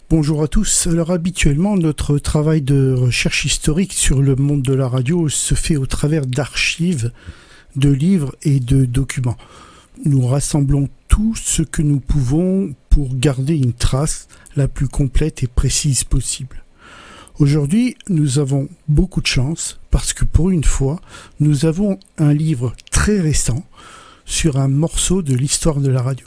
Bonjour à tous. Alors habituellement, notre travail de recherche historique sur le monde de la radio se fait au travers d'archives, de livres et de documents. Nous rassemblons tout ce que nous pouvons pour garder une trace la plus complète et précise possible. Aujourd'hui, nous avons beaucoup de chance parce que pour une fois, nous avons un livre très récent sur un morceau de l'histoire de la radio.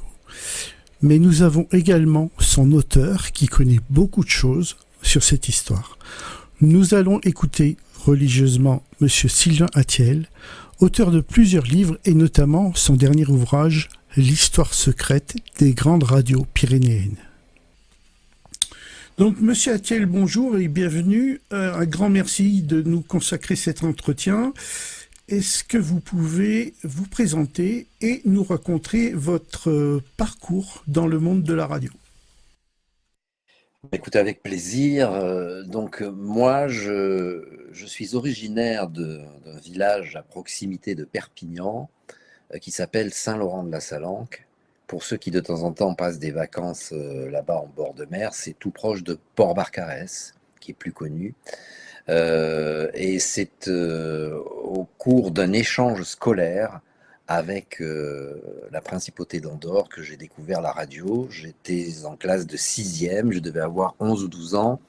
Mais nous avons également son auteur qui connaît beaucoup de choses sur cette histoire. Nous allons écouter religieusement Monsieur Sylvain Attiel, auteur de plusieurs livres et notamment son dernier ouvrage « L'histoire secrète des grandes radios pyrénéennes ». Donc Monsieur Attiel, bonjour et bienvenue. Un grand merci de nous consacrer cet entretien. Est-ce que vous pouvez vous présenter et nous raconter votre parcours dans le monde de la radio? Écoute, avec plaisir. Moi, je suis originaire d'un village à proximité de Perpignan qui s'appelle Saint-Laurent-de-la-Salanque. Pour ceux qui de temps en temps passent des vacances là-bas en bord de mer, c'est tout proche de Port-Barcarès, qui est plus connu. Et c'est au cours d'un échange scolaire avec la principauté d'Andorre que j'ai découvert la radio. J'étais en classe de 6e, je devais avoir 11 ou 12 ans,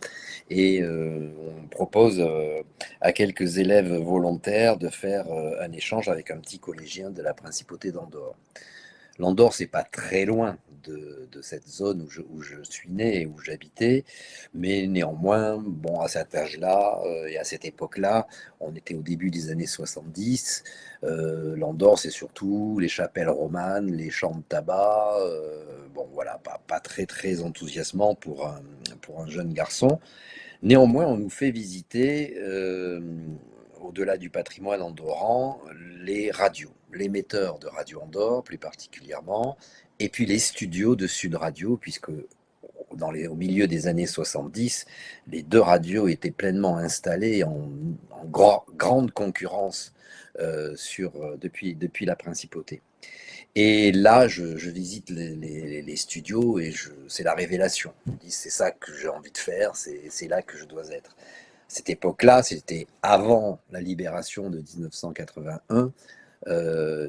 et on propose à quelques élèves volontaires de faire un échange avec un petit collégien de la principauté d'Andorre. L'Andorre, c'est pas très loin de cette zone où je suis né et où j'habitais, mais néanmoins, bon, à cet âge-là et à cette époque-là, on était au début des années 70. L'Andorre, c'est surtout les chapelles romanes, les champs de tabac. Bon, voilà, pas très très enthousiasmant pour un jeune garçon. Néanmoins, on nous fait visiter, au-delà du patrimoine andorran, les radios, l'émetteur de Radio Andorre plus particulièrement, et puis les studios de Sud Radio, puisque au milieu des années 70, les deux radios étaient pleinement installées en grande concurrence depuis la principauté. Et là, je visite les studios et c'est la révélation. Je me dis, c'est ça que j'ai envie de faire, c'est là que je dois être. Cette époque-là, c'était avant la libération de 1981.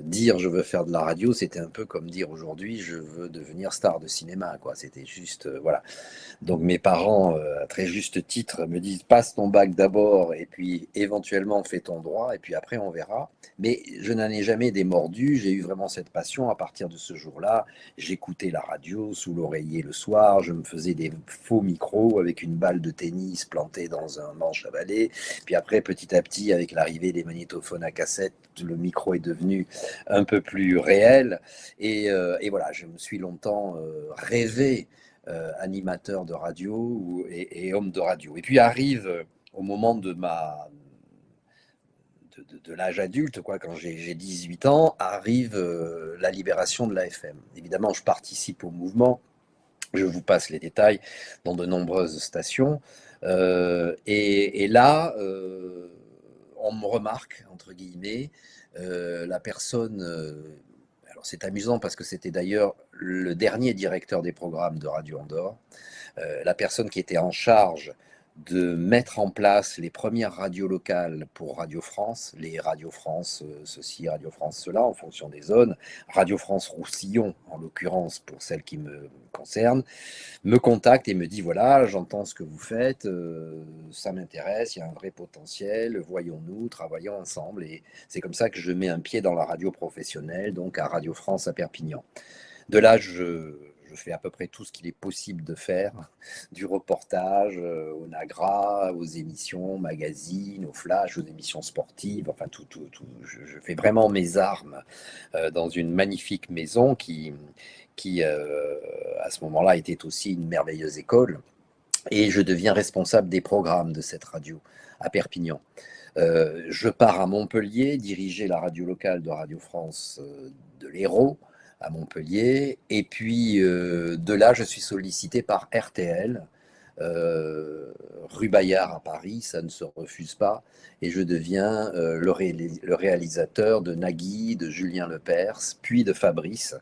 Dire je veux faire de la radio, c'était un peu comme dire aujourd'hui je veux devenir star de cinéma, quoi. C'était juste, voilà. Donc mes parents, à très juste titre, me disent passe ton bac d'abord et puis éventuellement fais ton droit et puis après on verra. Mais je n'en ai jamais démordu, j'ai eu vraiment cette passion. À partir de ce jour-là, j'écoutais la radio sous l'oreiller le soir, je me faisais des faux micros avec une balle de tennis plantée dans un manche à balai. Puis après, petit à petit, avec l'arrivée des magnétophones à cassette, le micro est devenu un peu plus réel. Et voilà, je me suis longtemps rêvé animateur de radio et homme de radio. Et puis arrive au moment de l'âge adulte, quoi, quand j'ai 18 ans, arrive la libération de la FM. Évidemment, je participe au mouvement, je vous passe les détails dans de nombreuses stations. Et là, on me remarque, entre guillemets, la personne... alors c'est amusant parce que c'était d'ailleurs le dernier directeur des programmes de Radio Andorre, la personne qui était en charge de mettre en place les premières radios locales pour Radio France, les Radio France ceci, Radio France cela, en fonction des zones, Radio France Roussillon, en l'occurrence pour celle qui me concerne, me contacte et me dit voilà, j'entends ce que vous faites, ça m'intéresse, il y a un vrai potentiel, voyons-nous, travaillons ensemble. Et c'est comme ça que je mets un pied dans la radio professionnelle, donc à Radio France à Perpignan. De là, je fais à peu près tout ce qu'il est possible de faire, du reportage au Nagra, aux émissions, magazines, aux flashs, aux émissions sportives, enfin tout. Je fais vraiment mes armes dans une magnifique maison qui à ce moment-là, était aussi une merveilleuse école. Et je deviens responsable des programmes de cette radio à Perpignan. Je pars à Montpellier, diriger la radio locale de Radio France de l'Hérault à Montpellier. Et puis de là, je suis sollicité par RTL, rue Bayard à Paris, ça ne se refuse pas. Et je deviens le réalisateur de Nagui, de Julien Lepers, puis de Fabrice,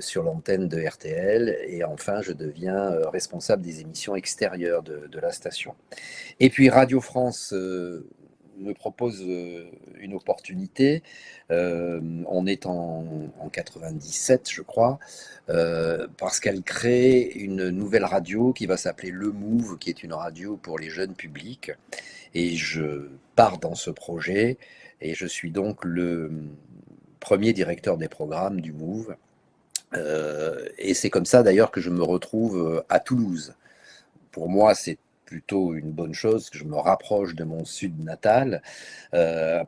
sur l'antenne de RTL. Et enfin, je deviens responsable des émissions extérieures de la station. Et puis Radio France me propose une opportunité. On est en 97, je crois, parce qu'elle crée une nouvelle radio qui va s'appeler Le Move, qui est une radio pour les jeunes publics. Et je pars dans ce projet et je suis donc le premier directeur des programmes du Move. Et c'est comme ça d'ailleurs que je me retrouve à Toulouse. Pour moi, c'est plutôt une bonne chose que je me rapproche de mon sud natal.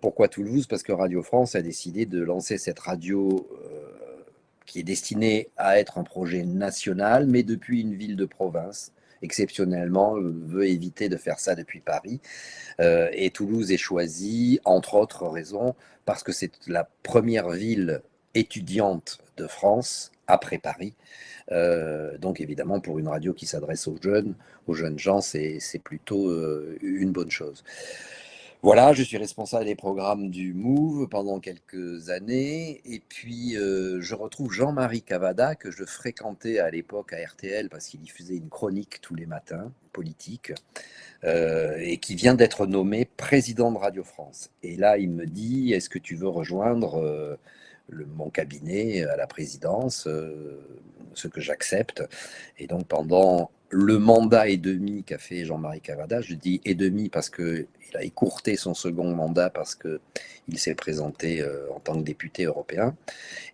Pourquoi Toulouse? Parce que Radio France a décidé de lancer cette radio qui est destinée à être un projet national, mais depuis une ville de province. Exceptionnellement, veut éviter de faire ça depuis Paris. Et Toulouse est choisie, entre autres raisons, parce que c'est la première ville étudiante de France après Paris. Donc évidemment, pour une radio qui s'adresse aux jeunes gens, c'est plutôt une bonne chose. Voilà, je suis responsable des programmes du Move pendant quelques années. Et puis, je retrouve Jean-Marie Cavada, que je fréquentais à l'époque à RTL, parce qu'il y faisait une chronique tous les matins, politique, et qui vient d'être nommé président de Radio France. Et là, il me dit, est-ce que tu veux rejoindre mon cabinet à la présidence, ce que j'accepte. Et donc pendant le mandat et demi qu'a fait Jean-Marie Cavada, je dis et demi parce qu'il a écourté son second mandat parce qu'il s'est présenté en tant que député européen.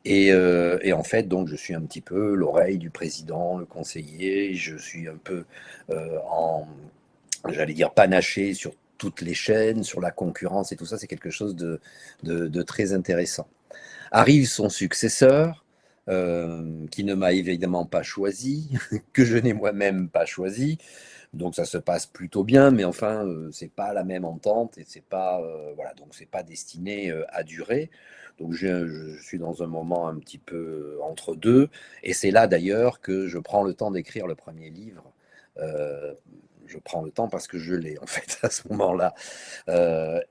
Et en fait, donc, je suis un petit peu l'oreille du président, le conseiller, je suis un peu j'allais dire, panaché sur toutes les chaînes, sur la concurrence et tout ça, c'est quelque chose de très intéressant. Arrive son successeur, qui ne m'a évidemment pas choisi, que je n'ai moi-même pas choisi. Donc ça se passe plutôt bien, mais enfin, c'est pas la même entente et c'est pas, voilà, donc c'est pas destiné à durer. Donc je suis dans un moment un petit peu entre deux, et c'est là d'ailleurs que je prends le temps d'écrire le premier livre. Euh, je prends le temps parce que je l'ai en fait à ce moment-là.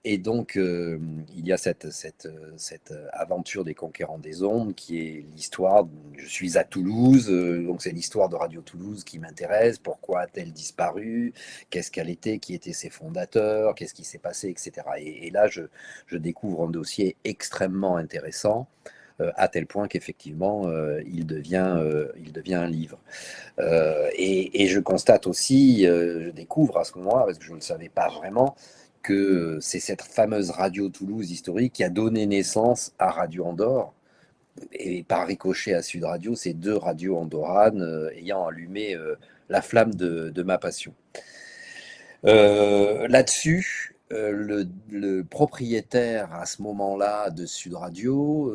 Et donc, il y a cette aventure des Conquérants des Ondes qui est l'histoire. Je suis à Toulouse, donc c'est l'histoire de Radio Toulouse qui m'intéresse. Pourquoi a-t-elle disparu? Qu'est-ce qu'elle était? Qui étaient ses fondateurs? Qu'est-ce qui s'est passé, etc. Et là, je découvre un dossier extrêmement intéressant. À tel point qu'effectivement, il devient un livre. Et je constate aussi, je découvre à ce moment-là, parce que je ne le savais pas vraiment, que c'est cette fameuse radio Toulouse historique qui a donné naissance à Radio Andorre, et par ricochet à Sud Radio, ces deux radios andorranes ayant allumé la flamme de ma passion. Là-dessus, le propriétaire à ce moment-là de Sud Radio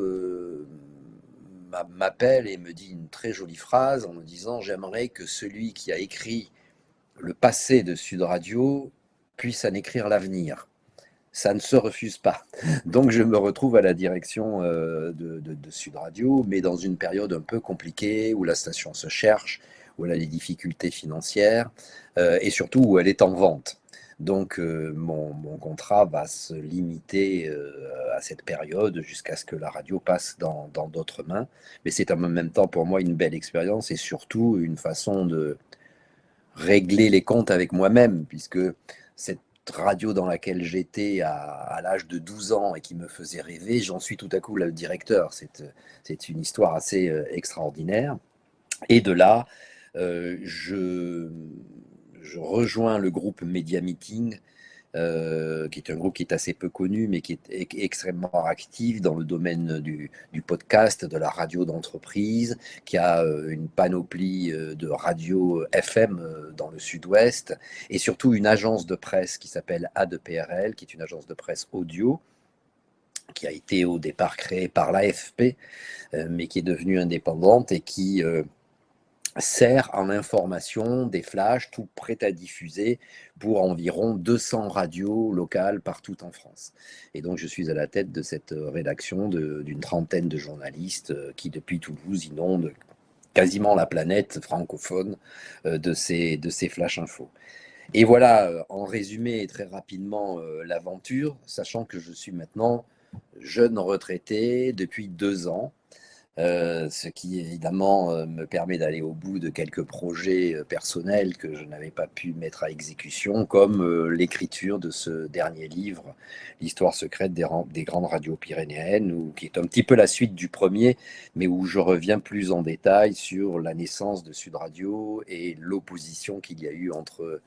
m'appelle et me dit une très jolie phrase en me disant: j'aimerais que celui qui a écrit le passé de Sud Radio puisse en écrire l'avenir. Ça ne se refuse pas. Donc je me retrouve à la direction de Sud Radio, mais dans une période un peu compliquée où la station se cherche, où elle a des difficultés financières et surtout où elle est en vente. Donc mon contrat va se limiter à cette période jusqu'à ce que la radio passe dans d'autres mains. Mais c'est en même temps pour moi une belle expérience et surtout une façon de régler les comptes avec moi-même, puisque cette radio dans laquelle j'étais à l'âge de 12 ans et qui me faisait rêver, j'en suis tout à coup le directeur. C'est une histoire assez extraordinaire. Et de là, je rejoins le groupe Media Meeting, qui est un groupe qui est assez peu connu, mais qui est extrêmement actif dans le domaine du podcast, de la radio d'entreprise, qui a une panoplie de radios FM dans le sud-ouest, et surtout une agence de presse qui s'appelle A2PRL, qui est une agence de presse audio, qui a été au départ créée par l'AFP, mais qui est devenue indépendante et qui sert en information des flashs tout prêts à diffuser pour environ 200 radios locales partout en France. Et donc je suis à la tête de cette rédaction d'une trentaine de journalistes qui depuis Toulouse inondent quasiment la planète francophone de ces flash infos. Et voilà, en résumé très rapidement l'aventure, sachant que je suis maintenant jeune retraité depuis 2 ans. Ce qui évidemment me permet d'aller au bout de quelques projets personnels que je n'avais pas pu mettre à exécution, comme l'écriture de ce dernier livre, L'histoire secrète des grandes radios pyrénéennes, qui est un petit peu la suite du premier, mais où je reviens plus en détail sur la naissance de Sud Radio et l'opposition qu'il y a eu entre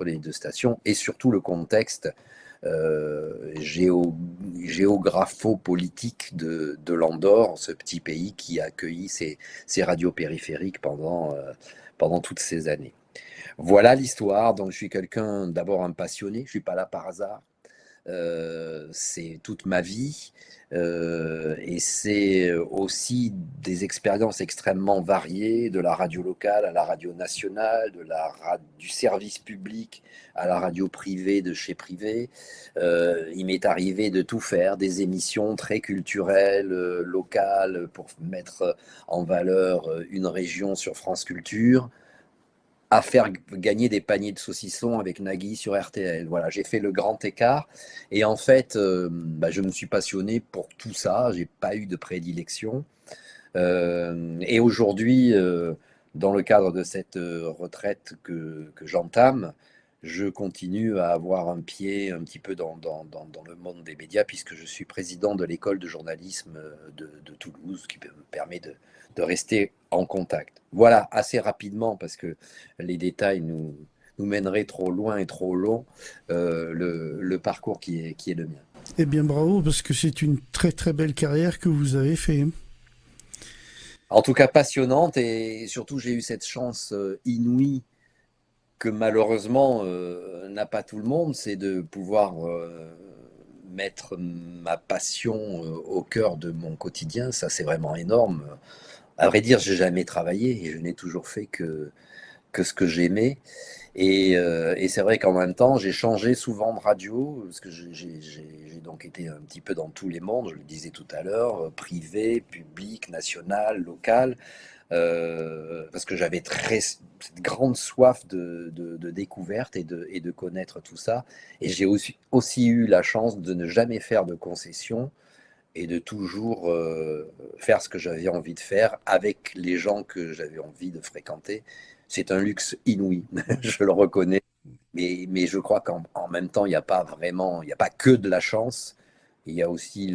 les deux stations, et surtout le contexte géographo-politique de l'Andorre, ce petit pays qui a accueilli ces radios périphériques pendant toutes ces années. Voilà l'histoire. Donc je suis quelqu'un, d'abord un passionné, je ne suis pas là par hasard. C'est toute ma vie et c'est aussi des expériences extrêmement variées, de la radio locale à la radio nationale, du service public à la radio privée de chez privé. Il m'est arrivé de tout faire, des émissions très culturelles, locales, pour mettre en valeur une région sur France Culture, à faire gagner des paniers de saucissons avec Nagui sur RTL. Voilà, j'ai fait le grand écart. Et en fait, je me suis passionné pour tout ça. J'ai pas eu de prédilection. Et aujourd'hui, dans le cadre de cette retraite que j'entame, je continue à avoir un pied un petit peu dans le monde des médias, puisque je suis président de l'école de journalisme de Toulouse, qui me permet de rester en contact. Voilà, assez rapidement, parce que les détails nous mèneraient trop loin et trop long, le parcours qui est le mien. Eh bien, bravo, parce que c'est une très très belle carrière que vous avez fait. En tout cas, passionnante, et surtout, j'ai eu cette chance inouïe que malheureusement n'a pas tout le monde, c'est de pouvoir mettre ma passion au cœur de mon quotidien. Ça, c'est vraiment énorme. À vrai dire, j'ai jamais travaillé et je n'ai toujours fait que ce que j'aimais. Et c'est vrai qu'en même temps, j'ai changé souvent de radio, parce que j'ai donc été un petit peu dans tous les mondes, je le disais tout à l'heure, privé, public, national, local, parce que j'avais cette grande soif de découverte et de connaître tout ça. Et j'ai aussi eu la chance de ne jamais faire de concessions et de toujours faire ce que j'avais envie de faire avec les gens que j'avais envie de fréquenter. C'est un luxe inouï, je le reconnais. Mais je crois qu'en même temps, il n'y a pas que de la chance. Il y a aussi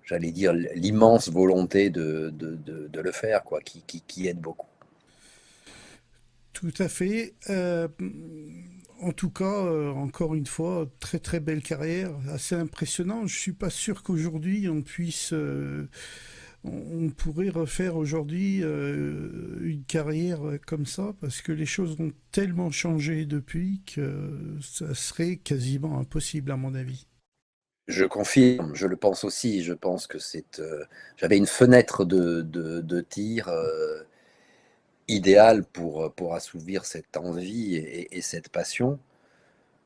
j'allais dire, l'immense volonté de le faire, quoi, qui aide beaucoup. Tout à fait. En tout cas, encore une fois, très très belle carrière, assez impressionnant. Je suis pas sûr qu'aujourd'hui on pourrait refaire aujourd'hui une carrière comme ça, parce que les choses ont tellement changé depuis que ça serait quasiment impossible à mon avis. Je confirme, je le pense aussi. Je pense que j'avais une fenêtre de tir idéale pour assouvir cette envie et cette passion.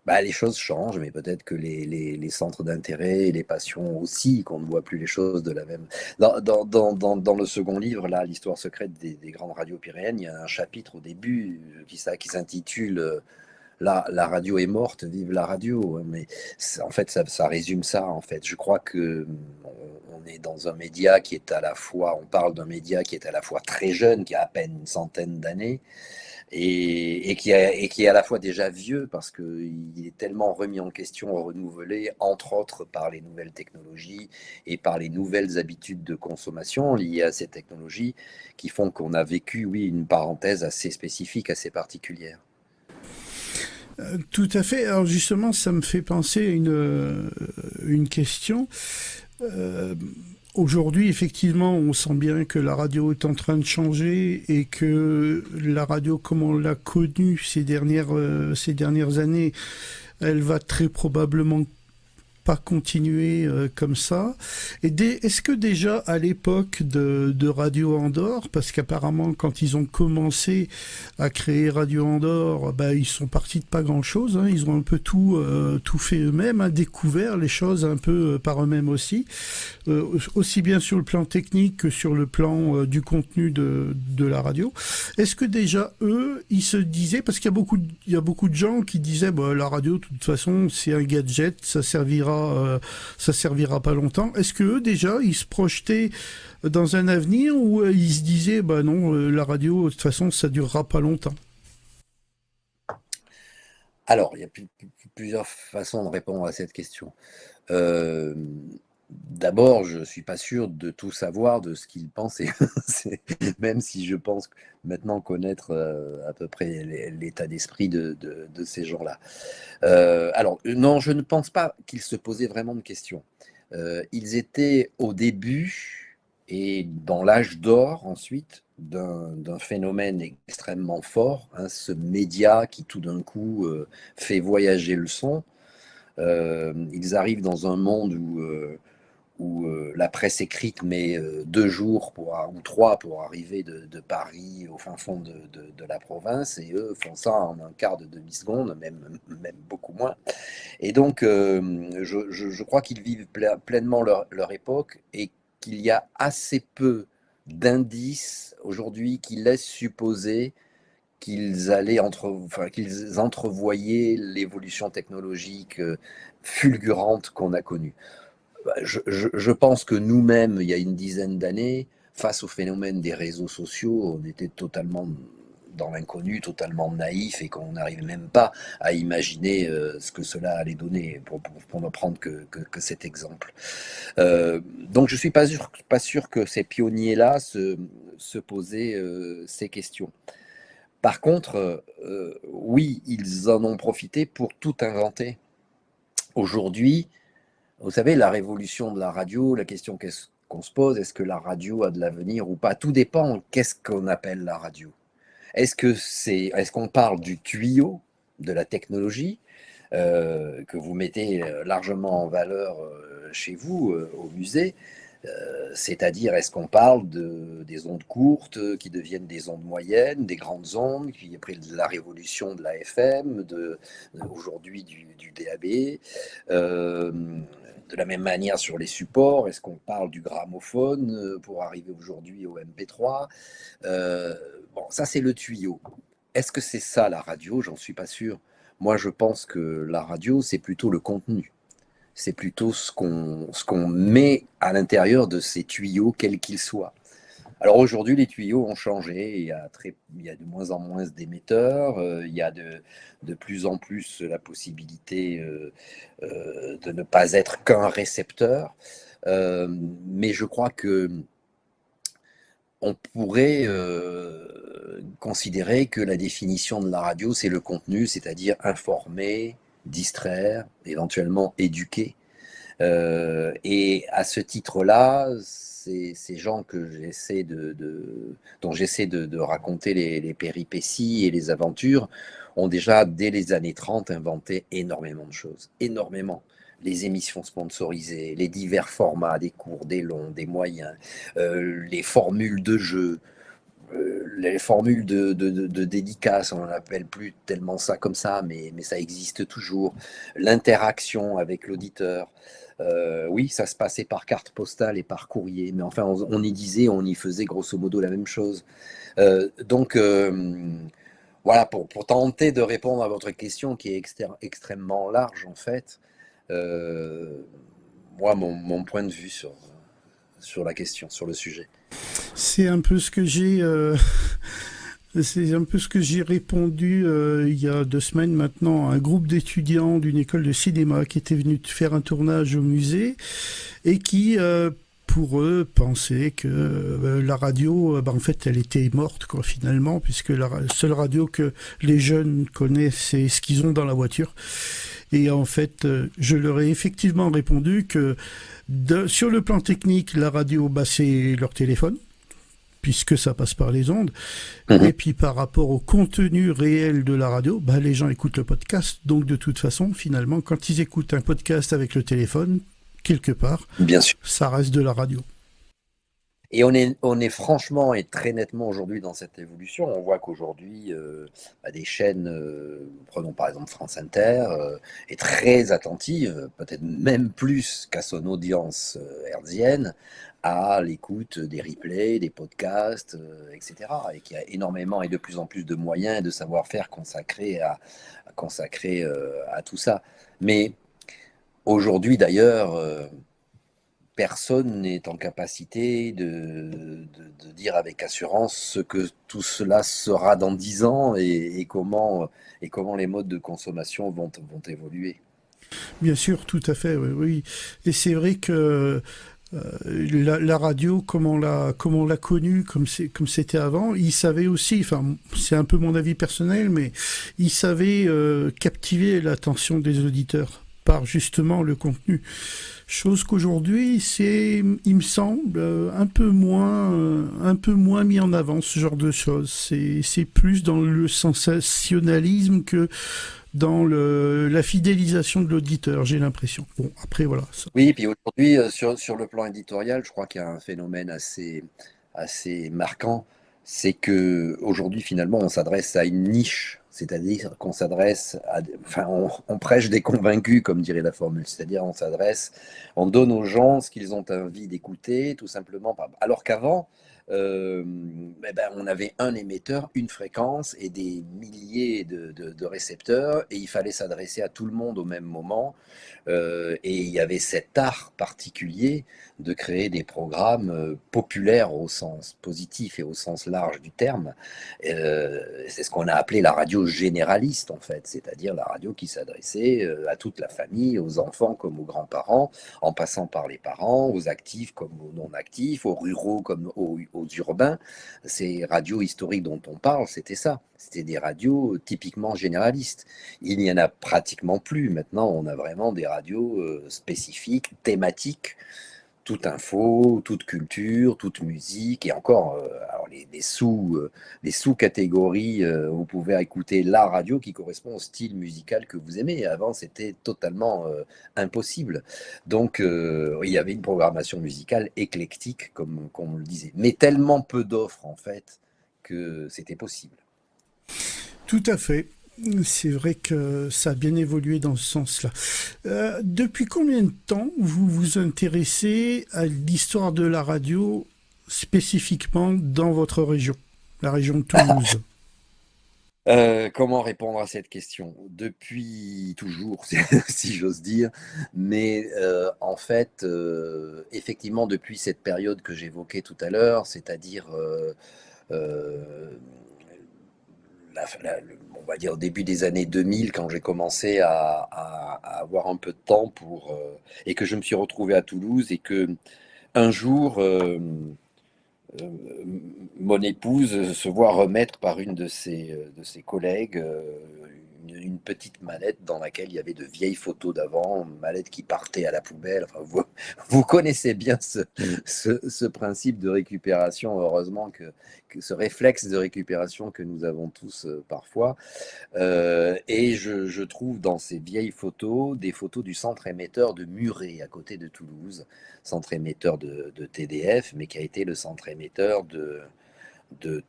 Les choses changent, mais peut-être que les centres d'intérêt et les passions aussi, qu'on ne voit plus les choses de la même. Dans le second livre, là, l'histoire secrète des grandes radios pyrénéennes, il y a un chapitre au début qui s'intitule la radio est morte, vive la radio. Mais en fait, ça résume ça. En fait, je crois que on est dans un média qui est on parle d'un média qui est à la fois très jeune, qui a à peine une centaine d'années, et qui est à la fois déjà vieux, parce qu'il est tellement remis en question, renouvelé, entre autres par les nouvelles technologies et par les nouvelles habitudes de consommation liées à ces technologies, qui font qu'on a vécu, oui, une parenthèse assez spécifique, assez particulière. Tout à fait. Alors justement, ça me fait penser à une question. Aujourd'hui, effectivement, on sent bien que la radio est en train de changer et que la radio, comme on l'a connue ces dernières années, elle va très probablement pas continuer comme ça. Est-ce que déjà à l'époque de Radio Andorre, parce qu'apparemment quand ils ont commencé à créer Radio Andorre, ils sont partis de pas grand-chose, hein, ils ont un peu tout fait eux-mêmes, hein, découvert les choses un peu par eux-mêmes aussi, aussi bien sur le plan technique que sur le plan du contenu de la radio. Est-ce que déjà eux, ils se disaient, parce qu'il y a beaucoup de gens qui disaient la radio de toute façon c'est un gadget, ça servira ça servira pas longtemps. Est-ce que eux déjà ils se projetaient dans un avenir où ils se disaient bah non, la radio de toute façon ça durera pas longtemps? Alors, il y a plusieurs façons de répondre à cette question. Euh, D'abord, je ne suis pas sûr de tout savoir de ce qu'ils pensaient, même si je pense maintenant connaître à peu près l'état d'esprit de ces gens-là. Alors, non, je ne pense pas qu'ils se posaient vraiment de questions. Ils étaient au début et dans l'âge d'or ensuite d'un phénomène extrêmement fort, hein, ce média qui tout d'un coup fait voyager le son. Ils arrivent dans un monde où la presse écrite met 2 jours ou 3 pour arriver de Paris au fin fond de la province, et eux font ça en un quart de demi-seconde, même beaucoup moins. Et donc, je crois qu'ils vivent pleinement leur époque, et qu'il y a assez peu d'indices aujourd'hui qui laissent supposer qu'ils entrevoyaient l'évolution technologique fulgurante qu'on a connue. Je pense que nous-mêmes, il y a une dizaine d'années, face au phénomène des réseaux sociaux, on était totalement dans l'inconnu, totalement naïf, et qu'on n'arrive même pas à imaginer ce que cela allait donner, pour ne prendre que cet exemple. Donc je ne suis pas sûr que ces pionniers-là se posaient ces questions. Par contre, oui, ils en ont profité pour tout inventer. Aujourd'hui, vous savez, la révolution de la radio, la question qu'on se pose, est-ce que la radio a de l'avenir ou pas? Tout dépend, qu'est-ce qu'on appelle la radio? Est-ce qu'on parle du tuyau, de la technologie, que vous mettez largement en valeur chez vous, au musée? C'est-à-dire, est-ce qu'on parle des ondes courtes qui deviennent des ondes moyennes, des grandes ondes, puis après de la révolution de la FM, aujourd'hui du DAB, de la même manière sur les supports, est-ce qu'on parle du gramophone pour arriver aujourd'hui au MP3? Bon, ça c'est le tuyau. Est-ce que c'est ça la radio? J'en suis pas sûr. Moi, je pense que la radio, c'est plutôt le contenu. C'est plutôt ce qu'on met à l'intérieur de ces tuyaux, quels qu'ils soient. Alors aujourd'hui, les tuyaux ont changé. Il y a de moins en moins d'émetteurs. Il y a de plus en plus la possibilité de ne pas être qu'un récepteur. Mais je crois que on pourrait considérer que la définition de la radio, c'est le contenu, c'est-à-dire informer, distraire, éventuellement éduquer. Et à ce titre-là, ces gens dont j'essaie de raconter les péripéties et les aventures ont déjà, dès les années 30, inventé énormément de choses. Énormément. Les émissions sponsorisées, les divers formats, des courts, des longs, des moyens, les formules de jeu, les formules de dédicace, on n'appelle plus tellement ça comme ça, mais ça existe toujours. L'interaction avec l'auditeur. Oui, ça se passait par carte postale et par courrier, mais enfin, on y faisait grosso modo la même chose. Donc, voilà, pour tenter de répondre à votre question qui est extrêmement large, en fait, euh, moi, mon point de vue sur la question, sur le sujet. C'est un peu ce que j'ai c'est un peu ce que j'ai répondu il y a 2 semaines maintenant à un groupe d'étudiants d'une école de cinéma qui était venu faire un tournage au musée et qui pour eux pensaient que la radio en fait elle était morte quoi finalement, puisque la seule radio que les jeunes connaissent c'est ce qu'ils ont dans la voiture. Et en fait je leur ai effectivement répondu que sur le plan technique la radio bah, c'est leur téléphone puisque ça passe par les ondes. Mhm. Et puis par rapport au contenu réel de la radio, bah, les gens écoutent le podcast. Donc de toute façon, finalement, quand ils écoutent un podcast avec le téléphone, quelque part, Bien sûr. ça reste de la radio. Et on est franchement et très nettement aujourd'hui dans cette évolution. On voit qu'aujourd'hui, des chaînes, prenons par exemple France Inter, est très attentive, peut-être même plus qu'à son audience hertzienne, à l'écoute des replays, des podcasts, etc. Et qui a énormément et de plus en plus de moyens et de savoir-faire consacrés à tout ça. Mais Aujourd'hui d'ailleurs, personne n'est en capacité de dire avec assurance ce que tout cela sera dans 10 ans et comment les modes de consommation vont évoluer. Bien sûr, tout à fait, oui, oui. Et c'est vrai que la radio, comme on l'a connue, comme c'était avant, il savait aussi, enfin, c'est un peu mon avis personnel, mais il savait captiver l'attention des auditeurs par justement le contenu. Chose qu'aujourd'hui, il me semble, un peu moins mis en avant ce genre de choses. C'est plus dans le sensationnalisme que dans la fidélisation de l'auditeur, j'ai l'impression. Bon, après, voilà. Ça. Oui, puis aujourd'hui, sur le plan éditorial, je crois qu'il y a un phénomène assez marquant, c'est que aujourd'hui finalement, on s'adresse à une niche, c'est-à-dire qu'on s'adresse enfin, on prêche des convaincus, comme dirait la formule, c'est-à-dire on donne aux gens ce qu'ils ont envie d'écouter, tout simplement, alors qu'avant, euh, on avait un émetteur, une fréquence et des milliers de récepteurs, et il fallait s'adresser à tout le monde au même moment. Et il y avait cet art particulier de créer des programmes populaires au sens positif et au sens large du terme. C'est ce qu'on a appelé la radio généraliste, en fait, c'est-à-dire la radio qui s'adressait à toute la famille, aux enfants comme aux grands-parents, en passant par les parents, aux actifs comme aux non-actifs, aux ruraux comme aux urbains. Ces radios historiques dont on parle, c'était ça. C'était des radios typiquement généralistes. Il n'y en a pratiquement plus. Maintenant, on a vraiment des radios spécifiques, thématiques, toute info, toute culture, toute musique, et encore, alors les sous-catégories, vous pouvez écouter la radio qui correspond au style musical que vous aimez. Avant, c'était totalement impossible. Donc, il y avait une programmation musicale éclectique, comme on le disait, mais tellement peu d'offres, en fait, que c'était possible. Tout à fait. C'est vrai que ça a bien évolué dans ce sens-là. Depuis combien de temps vous vous intéressez à l'histoire de la radio spécifiquement dans votre région, la région de Toulouse? Comment répondre à cette question? Depuis toujours, si j'ose dire, mais en fait, effectivement, depuis cette période que j'évoquais tout à l'heure, c'est-à-dire euh, on va dire au début des années 2000, quand j'ai commencé à avoir un peu de temps et que je me suis retrouvé à Toulouse et que un jour, euh, mon épouse se voit remettre par une de ses collègues une petite mallette dans laquelle il y avait de vieilles photos d'avant, une mallette qui partait à la poubelle. Enfin, vous connaissez bien ce principe de récupération, heureusement que ce réflexe de récupération que nous avons tous parfois. Et je trouve dans ces vieilles photos des photos du centre émetteur de Muret, à côté de Toulouse, centre émetteur de TDF, mais qui a été le centre émetteur de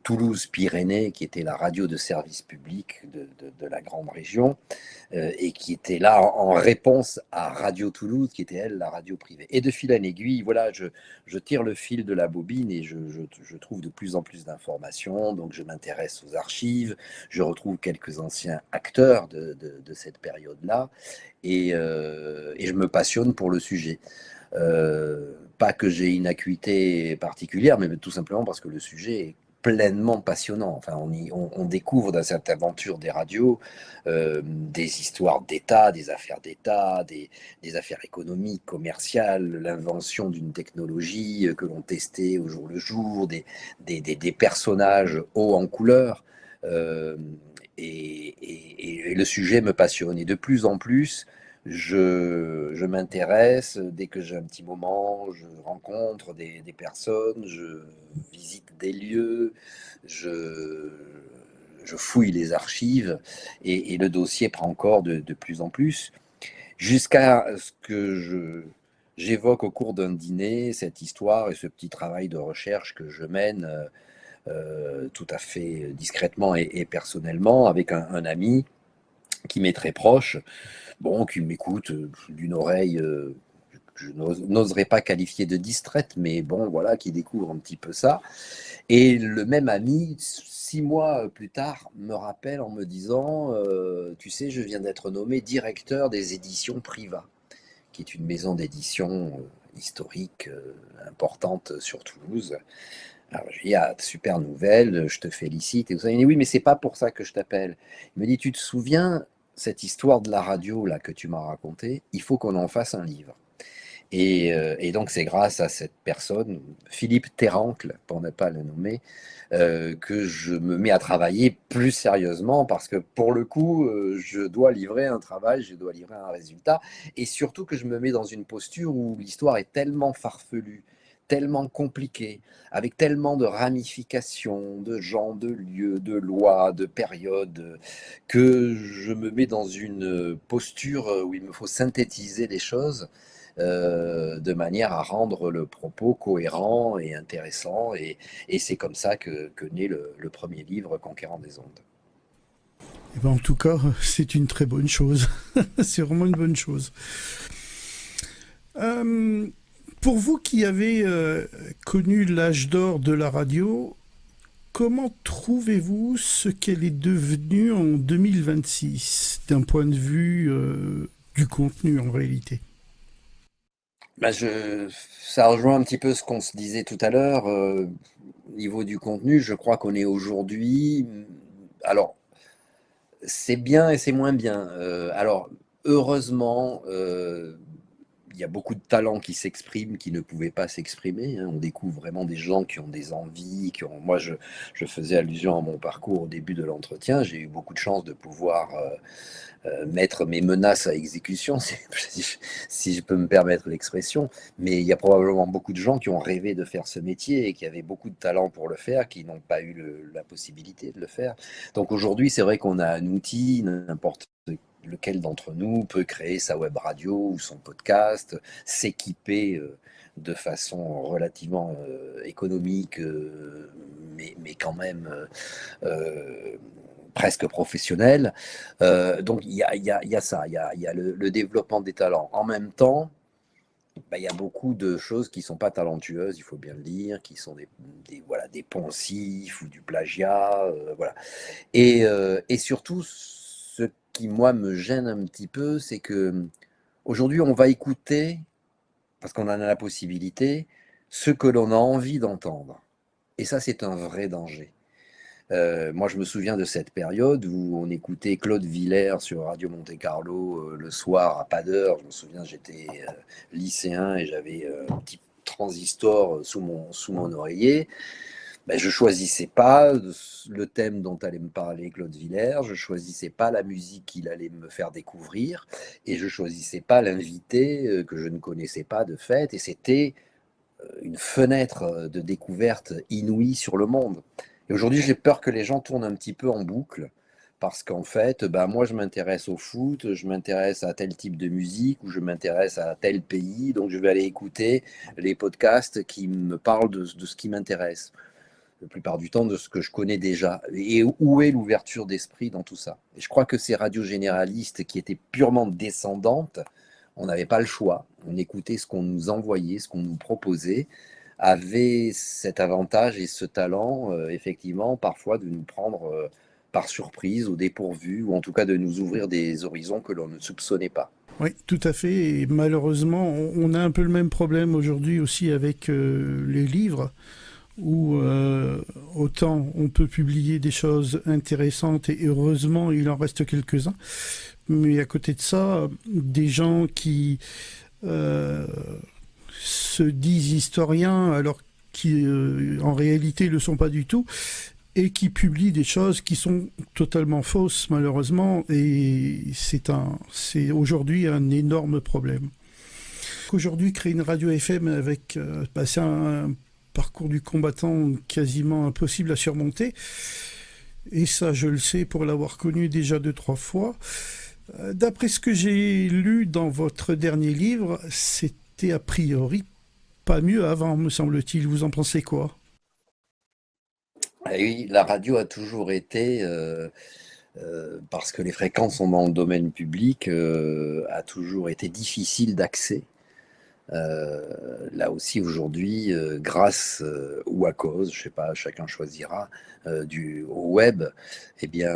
Toulouse-Pyrénées, qui était la radio de service public de la grande région, et qui était là en réponse à Radio Toulouse, qui était elle la radio privée. Et de fil en aiguille, voilà, je tire le fil de la bobine et je trouve de plus en plus d'informations, donc je m'intéresse aux archives, je retrouve quelques anciens acteurs de cette période-là, et je me passionne pour le sujet. Pas que j'ai une acuité particulière, mais tout simplement parce que le sujet est pleinement passionnant. Enfin, on découvre dans cette aventure des radios des histoires d'État, des affaires économiques, commerciales, l'invention d'une technologie que l'on testait au jour le jour, des personnages hauts en couleur. Euh, et le sujet me passionne. Et de plus en plus, je m'intéresse, dès que j'ai un petit moment, je rencontre des personnes, je visite des lieux, je, je fouille les archives et le dossier prend encore de plus en plus, jusqu'à ce que j'évoque au cours d'un dîner cette histoire et ce petit travail de recherche que je mène tout à fait discrètement et personnellement avec un ami qui m'est très proche, bon, qui m'écoute d'une oreille que je n'oserais pas qualifier de distraite, mais bon, voilà, qui découvre un petit peu ça. Et le même ami, 6 mois plus tard, me rappelle en me disant, tu sais, je viens d'être nommé directeur des éditions Priva, qui est une maison d'édition historique importante sur Toulouse. Alors, je lui dis, ah, super nouvelle, je te félicite. Et tout ça. Il me dit, oui, mais c'est pas pour ça que je t'appelle. Il me dit, tu te souviens, cette histoire de la radio là que tu m'as racontée, il faut qu'on en fasse un livre. Et donc, c'est grâce à cette personne, Philippe Terrancle, pour ne pas le nommer, que je me mets à travailler plus sérieusement parce que pour le coup, je dois livrer un travail, je dois livrer un résultat. Et surtout que je me mets dans une posture où l'histoire est tellement farfelue, tellement compliquée, avec tellement de ramifications, de gens, de lieux, de lois, de périodes, que je me mets dans une posture où il me faut synthétiser les choses de manière à rendre le propos cohérent et intéressant. Et c'est comme ça que naît le premier livre, Conquérant des ondes. Eh ben, en tout cas, c'est une très bonne chose. C'est vraiment une bonne chose. Pour vous qui avez connu l'âge d'or de la radio, comment trouvez-vous ce qu'elle est devenue en 2026, d'un point de vue du contenu en réalité? Bah, ça rejoint un petit peu ce qu'on se disait tout à l'heure. Au niveau du contenu, je crois qu'on est aujourd'hui. Alors, c'est bien et c'est moins bien. Alors, heureusement, il y a beaucoup de talents qui s'expriment, qui ne pouvaient pas s'exprimer, hein. On découvre vraiment des gens qui ont des envies, Moi, je faisais allusion à mon parcours au début de l'entretien. J'ai eu beaucoup de chance de pouvoir mettre mes menaces à exécution, si je peux me permettre l'expression. Mais il y a probablement beaucoup de gens qui ont rêvé de faire ce métier et qui avaient beaucoup de talent pour le faire, qui n'ont pas eu la possibilité de le faire. Donc aujourd'hui, c'est vrai qu'on a un outil, n'importe lequel d'entre nous peut créer sa web radio ou son podcast, s'équiper de façon relativement économique, mais quand même presque professionnelle. Donc il y a ça, il y a le développement des talents. En même temps, bah, il y a beaucoup de choses qui ne sont pas talentueuses, il faut bien le dire, qui sont voilà, des poncifs ou du plagiat. Voilà. Et surtout, ce qui, moi, me gêne un petit peu, c'est que aujourd'hui, on va écouter, parce qu'on en a la possibilité, ce que l'on a envie d'entendre. Et ça, c'est un vrai danger. Moi, je me souviens de cette période où on écoutait Claude Villers sur Radio Monte Carlo le soir à pas d'heure. Je me souviens, j'étais lycéen et j'avais un petit transistor sous mon oreiller. Ben, je choisissais pas le thème dont allait me parler Claude Villers, je choisissais pas la musique qu'il allait me faire découvrir, et je choisissais pas l'invité que je ne connaissais pas de fait, et c'était une fenêtre de découverte inouïe sur le monde. Et aujourd'hui, j'ai peur que les gens tournent un petit peu en boucle, parce qu'en fait, ben, moi, je m'intéresse au foot, je m'intéresse à tel type de musique, ou je m'intéresse à tel pays, donc je vais aller écouter les podcasts qui me parlent de ce qui m'intéresse la plupart du temps de ce que je connais déjà. Et où est l'ouverture d'esprit dans tout ça? Et je crois que ces radios généralistes qui étaient purement descendantes, on n'avait pas le choix. On écoutait ce qu'on nous envoyait, ce qu'on nous proposait, avaient cet avantage et ce talent, effectivement, parfois de nous prendre par surprise, au dépourvu, ou en tout cas de nous ouvrir des horizons que l'on ne soupçonnait pas. Oui, tout à fait. Et malheureusement, on a un peu le même problème aujourd'hui aussi avec les livres, où autant on peut publier des choses intéressantes et heureusement il en reste quelques-uns, mais à côté de ça, des gens qui se disent historiens alors qui en réalité le sont pas du tout et qui publient des choses qui sont totalement fausses malheureusement, et c'est aujourd'hui un énorme problème. Aujourd'hui, créer une radio FM avec c'est un parcours du combattant quasiment impossible à surmonter. Et ça, je le sais pour l'avoir connu déjà 2-3 fois. D'après ce que j'ai lu dans votre dernier livre, c'était a priori pas mieux avant, me semble-t-il. Vous en pensez quoi? Et oui, la radio a toujours été, parce que les fréquences sont dans le domaine public, a toujours été difficile d'accès. Là aussi aujourd'hui, grâce ou à cause, je sais pas, chacun choisira, au web, eh bien,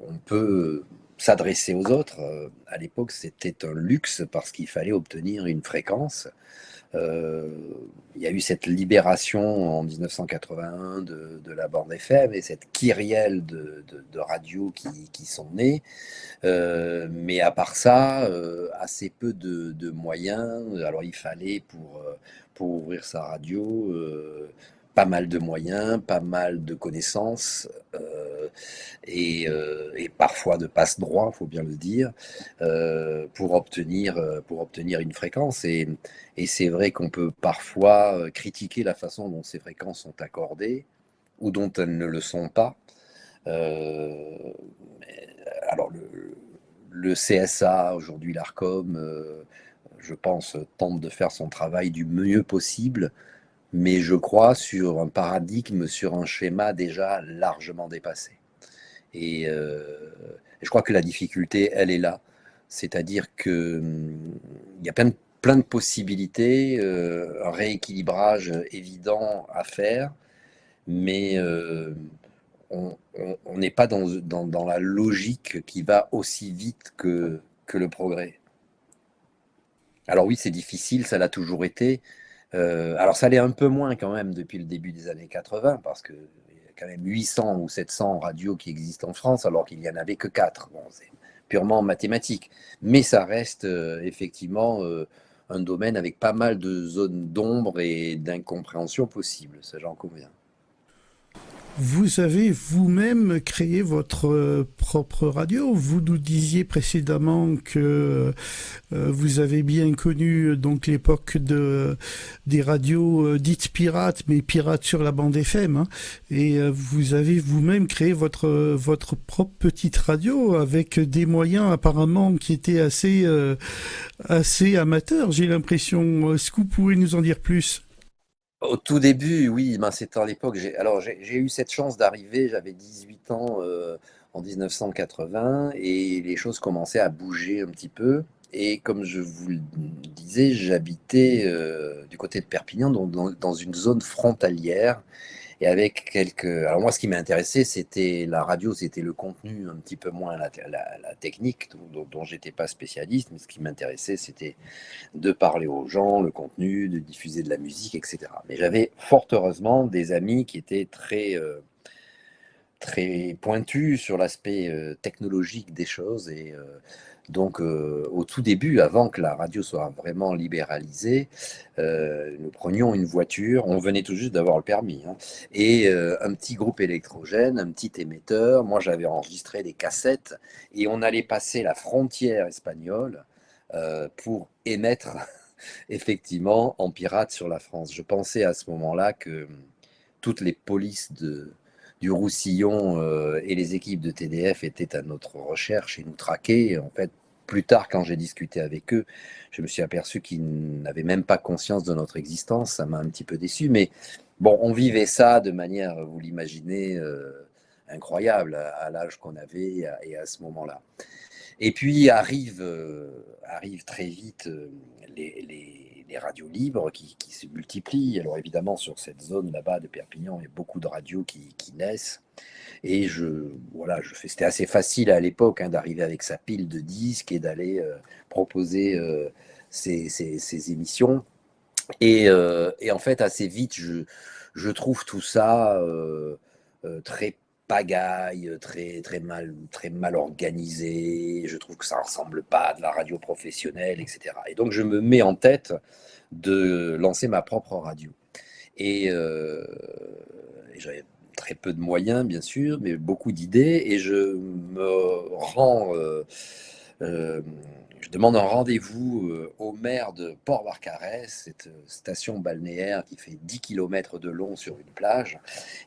on peut s'adresser aux autres. À l'époque, c'était un luxe parce qu'il fallait obtenir une fréquence. Euh, il y a eu cette libération en 1981 de la bande FM et cette kyrielle de radios qui sont nées. Mais à part ça, assez peu de moyens. Alors il fallait pour ouvrir sa radio pas mal de moyens, pas mal de connaissances et parfois de passe-droit, faut bien le dire, pour obtenir une fréquence. Et c'est vrai qu'on peut parfois critiquer la façon dont ces fréquences sont accordées ou dont elles ne le sont pas. Euh, alors le CSA, aujourd'hui l'ARCOM, je pense, tente de faire son travail du mieux possible, mais je crois sur un paradigme, sur un schéma déjà largement dépassé. Et je crois que la difficulté, elle est là. C'est-à-dire que il y a plein de possibilités, un rééquilibrage évident à faire, mais on n'est pas dans la logique qui va aussi vite que le progrès. Alors oui, c'est difficile, ça l'a toujours été. Alors ça l'est un peu moins quand même depuis le début des années 80, parce qu'il y a quand même 800 ou 700 radios qui existent en France, alors qu'il n'y en avait que 4. Bon, c'est purement mathématique. Mais ça reste effectivement un domaine avec pas mal de zones d'ombre et d'incompréhension possibles, ça j'en conviens. Vous avez vous-même créé votre propre radio. Vous nous disiez précédemment que vous avez bien connu donc l'époque des radios dites pirates, mais pirates sur la bande FM. Hein. Et vous avez vous-même créé votre propre petite radio avec des moyens apparemment qui étaient assez amateurs. J'ai l'impression. Est-ce que vous pouvez nous en dire plus? Au tout début, oui, ben, c'était à l'époque. J'ai eu cette chance d'arriver, j'avais 18 ans en 1980 et les choses commençaient à bouger un petit peu. Et comme je vous le disais, j'habitais du côté de Perpignan, donc dans une zone frontalière et avec quelques. Alors moi, ce qui m'intéressait, c'était la radio, c'était le contenu, un petit peu moins la technique, dont j'étais pas spécialiste, mais ce qui m'intéressait, c'était de parler aux gens, le contenu, de diffuser de la musique, etc. Mais j'avais fort heureusement des amis qui étaient très pointus sur l'aspect technologique des choses. Et donc, au tout début, avant que la radio soit vraiment libéralisée, nous prenions une voiture, on venait tout juste d'avoir le permis, hein, et un petit groupe électrogène, un petit émetteur. Moi, j'avais enregistré des cassettes et on allait passer la frontière espagnole pour émettre effectivement en pirate sur la France. Je pensais à ce moment-là que toutes les polices du Roussillon et les équipes de TDF étaient à notre recherche et nous traquaient. Et en fait, plus tard, quand j'ai discuté avec eux, je me suis aperçu qu'ils n'avaient même pas conscience de notre existence. Ça m'a un petit peu déçu, mais bon, on vivait ça de manière, vous l'imaginez, incroyable à l'âge qu'on avait et à ce moment-là. Et puis arrivent très vite les radios libres qui se multiplient. Alors évidemment, sur cette zone là-bas de Perpignan, il y a beaucoup de radios qui naissent. Et c'était assez facile à l'époque hein, d'arriver avec sa pile de disques et d'aller proposer ces émissions. Et en fait, assez vite, je trouve tout ça très pagaille, très mal organisé. Je trouve que ça ne ressemble pas à de la radio professionnelle, etc. Et donc, je me mets en tête de lancer ma propre radio. Et j'avais très peu de moyens, bien sûr, mais beaucoup d'idées. Et euh, je demande un rendez-vous au maire de Port-Barcarès, cette station balnéaire qui fait 10 km de long sur une plage.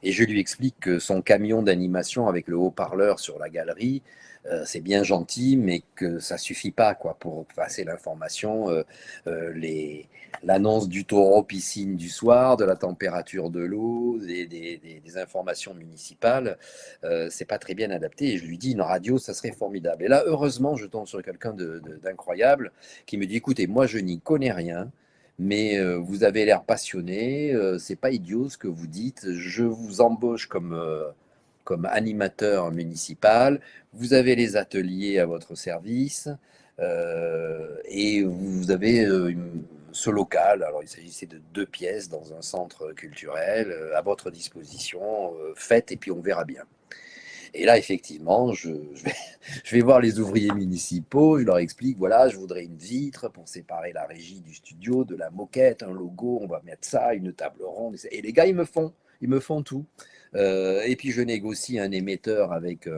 Et je lui explique que son camion d'animation avec le haut-parleur sur la galerie, c'est bien gentil, mais que ça suffit pas quoi, pour passer l'information. L'annonce du taureau piscine du soir, de la température de l'eau, des informations municipales, c'est pas très bien adapté. Et je lui dis, une radio, ça serait formidable. Et là, heureusement, je tombe sur quelqu'un d'incroyable qui me dit, écoutez, moi, je n'y connais rien. Mais vous avez l'air passionné, c'est pas idiot ce que vous dites. Je vous embauche comme animateur municipal. Vous avez les ateliers à votre service et vous avez ce local. Alors, il s'agissait de 2 pièces dans un centre culturel à votre disposition. Faites et puis on verra bien. Et là, effectivement, je vais voir les ouvriers municipaux, je leur explique, voilà, je voudrais une vitre pour séparer la régie du studio, de la moquette, un logo, on va mettre ça, une table ronde. Et les gars, ils me font tout. Et puis, je négocie un émetteur avec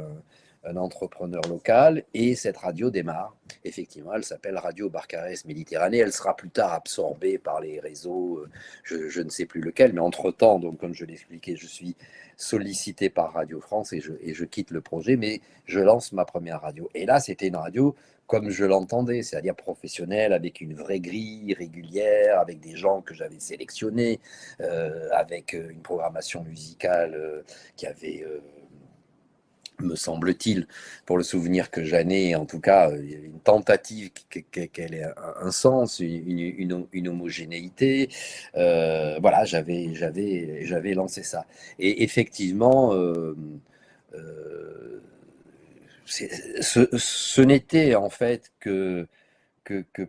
un entrepreneur local et cette radio démarre. Effectivement, elle s'appelle Radio Barcarès Méditerranée. Elle sera plus tard absorbée par les réseaux, je ne sais plus lequel, mais entre-temps, donc, comme je l'expliquais, je suis sollicité par Radio France et je quitte le projet, mais je lance ma première radio. Et là, c'était une radio comme je l'entendais, c'est-à-dire professionnelle, avec une vraie grille régulière, avec des gens que j'avais sélectionnés, avec une programmation musicale qui avait, me semble-t-il, pour le souvenir que j'en ai, en tout cas, il y avait une tentative qu'elle ait un sens, une homogénéité. Voilà, j'avais lancé ça. Et effectivement, euh, ce n'était en fait que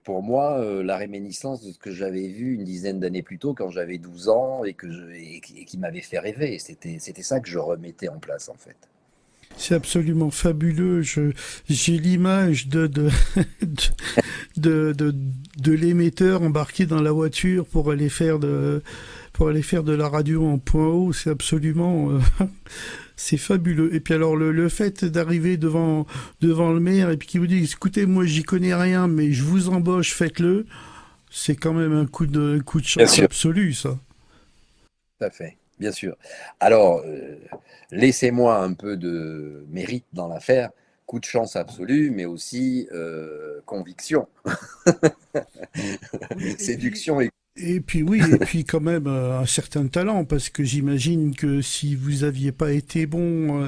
pour moi la réminiscence de ce que j'avais vu une dizaine d'années plus tôt quand j'avais 12 ans et qui m'avait fait rêver. C'était ça que je remettais en place en fait. C'est absolument fabuleux. J'ai l'image de l'émetteur embarqué dans la voiture pour aller faire de la radio en point haut. C'est absolument, c'est fabuleux. Et puis alors le fait d'arriver devant le maire et puis qui vous dit, écoutez, moi j'y connais rien, mais je vous embauche, faites-le. C'est quand même un coup de Bien chance sûr. absolu, ça. Tout à fait, bien sûr. Alors, laissez-moi un peu de mérite dans l'affaire. Coup de chance absolue, mais aussi conviction, Oui, séduction et et puis quand même un certain talent, parce que j'imagine que si vous aviez pas été bon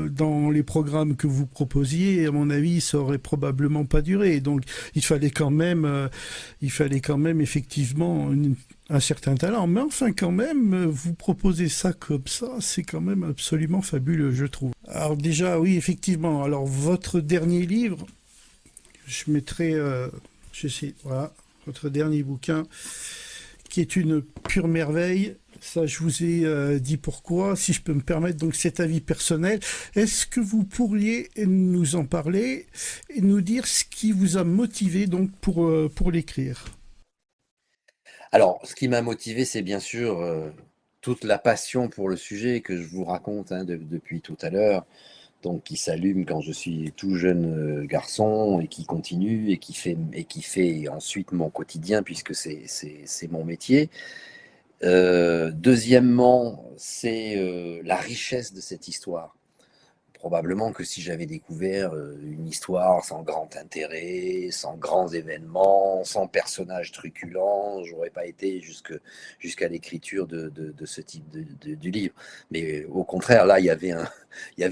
dans les programmes que vous proposiez, à mon avis, ça aurait probablement pas duré. Donc il fallait quand même effectivement un certain talent. Mais enfin quand même, vous proposez ça comme ça, c'est quand même absolument fabuleux, je trouve. Alors déjà, oui, effectivement. Alors votre dernier livre, je mettrai, je sais, voilà, votre dernier bouquin qui est une pure merveille. Ça, je vous ai dit pourquoi, si je peux me permettre, donc cet avis personnel. Est-ce que vous pourriez nous en parler et nous dire ce qui vous a motivé donc pour l'écrire? alors, ce qui m'a motivé, c'est bien sûr toute la passion pour le sujet que je vous raconte hein, depuis tout à l'heure, donc qui s'allume quand je suis tout jeune garçon et qui continue et qui fait ensuite mon quotidien puisque c'est mon métier. Deuxièmement, c'est la richesse de cette histoire. Probablement que si j'avais découvert une histoire sans grand intérêt, sans grands événements, sans personnages truculents, j'aurais pas été jusqu'à l'écriture de ce type du livre. Mais au contraire, là, il y avait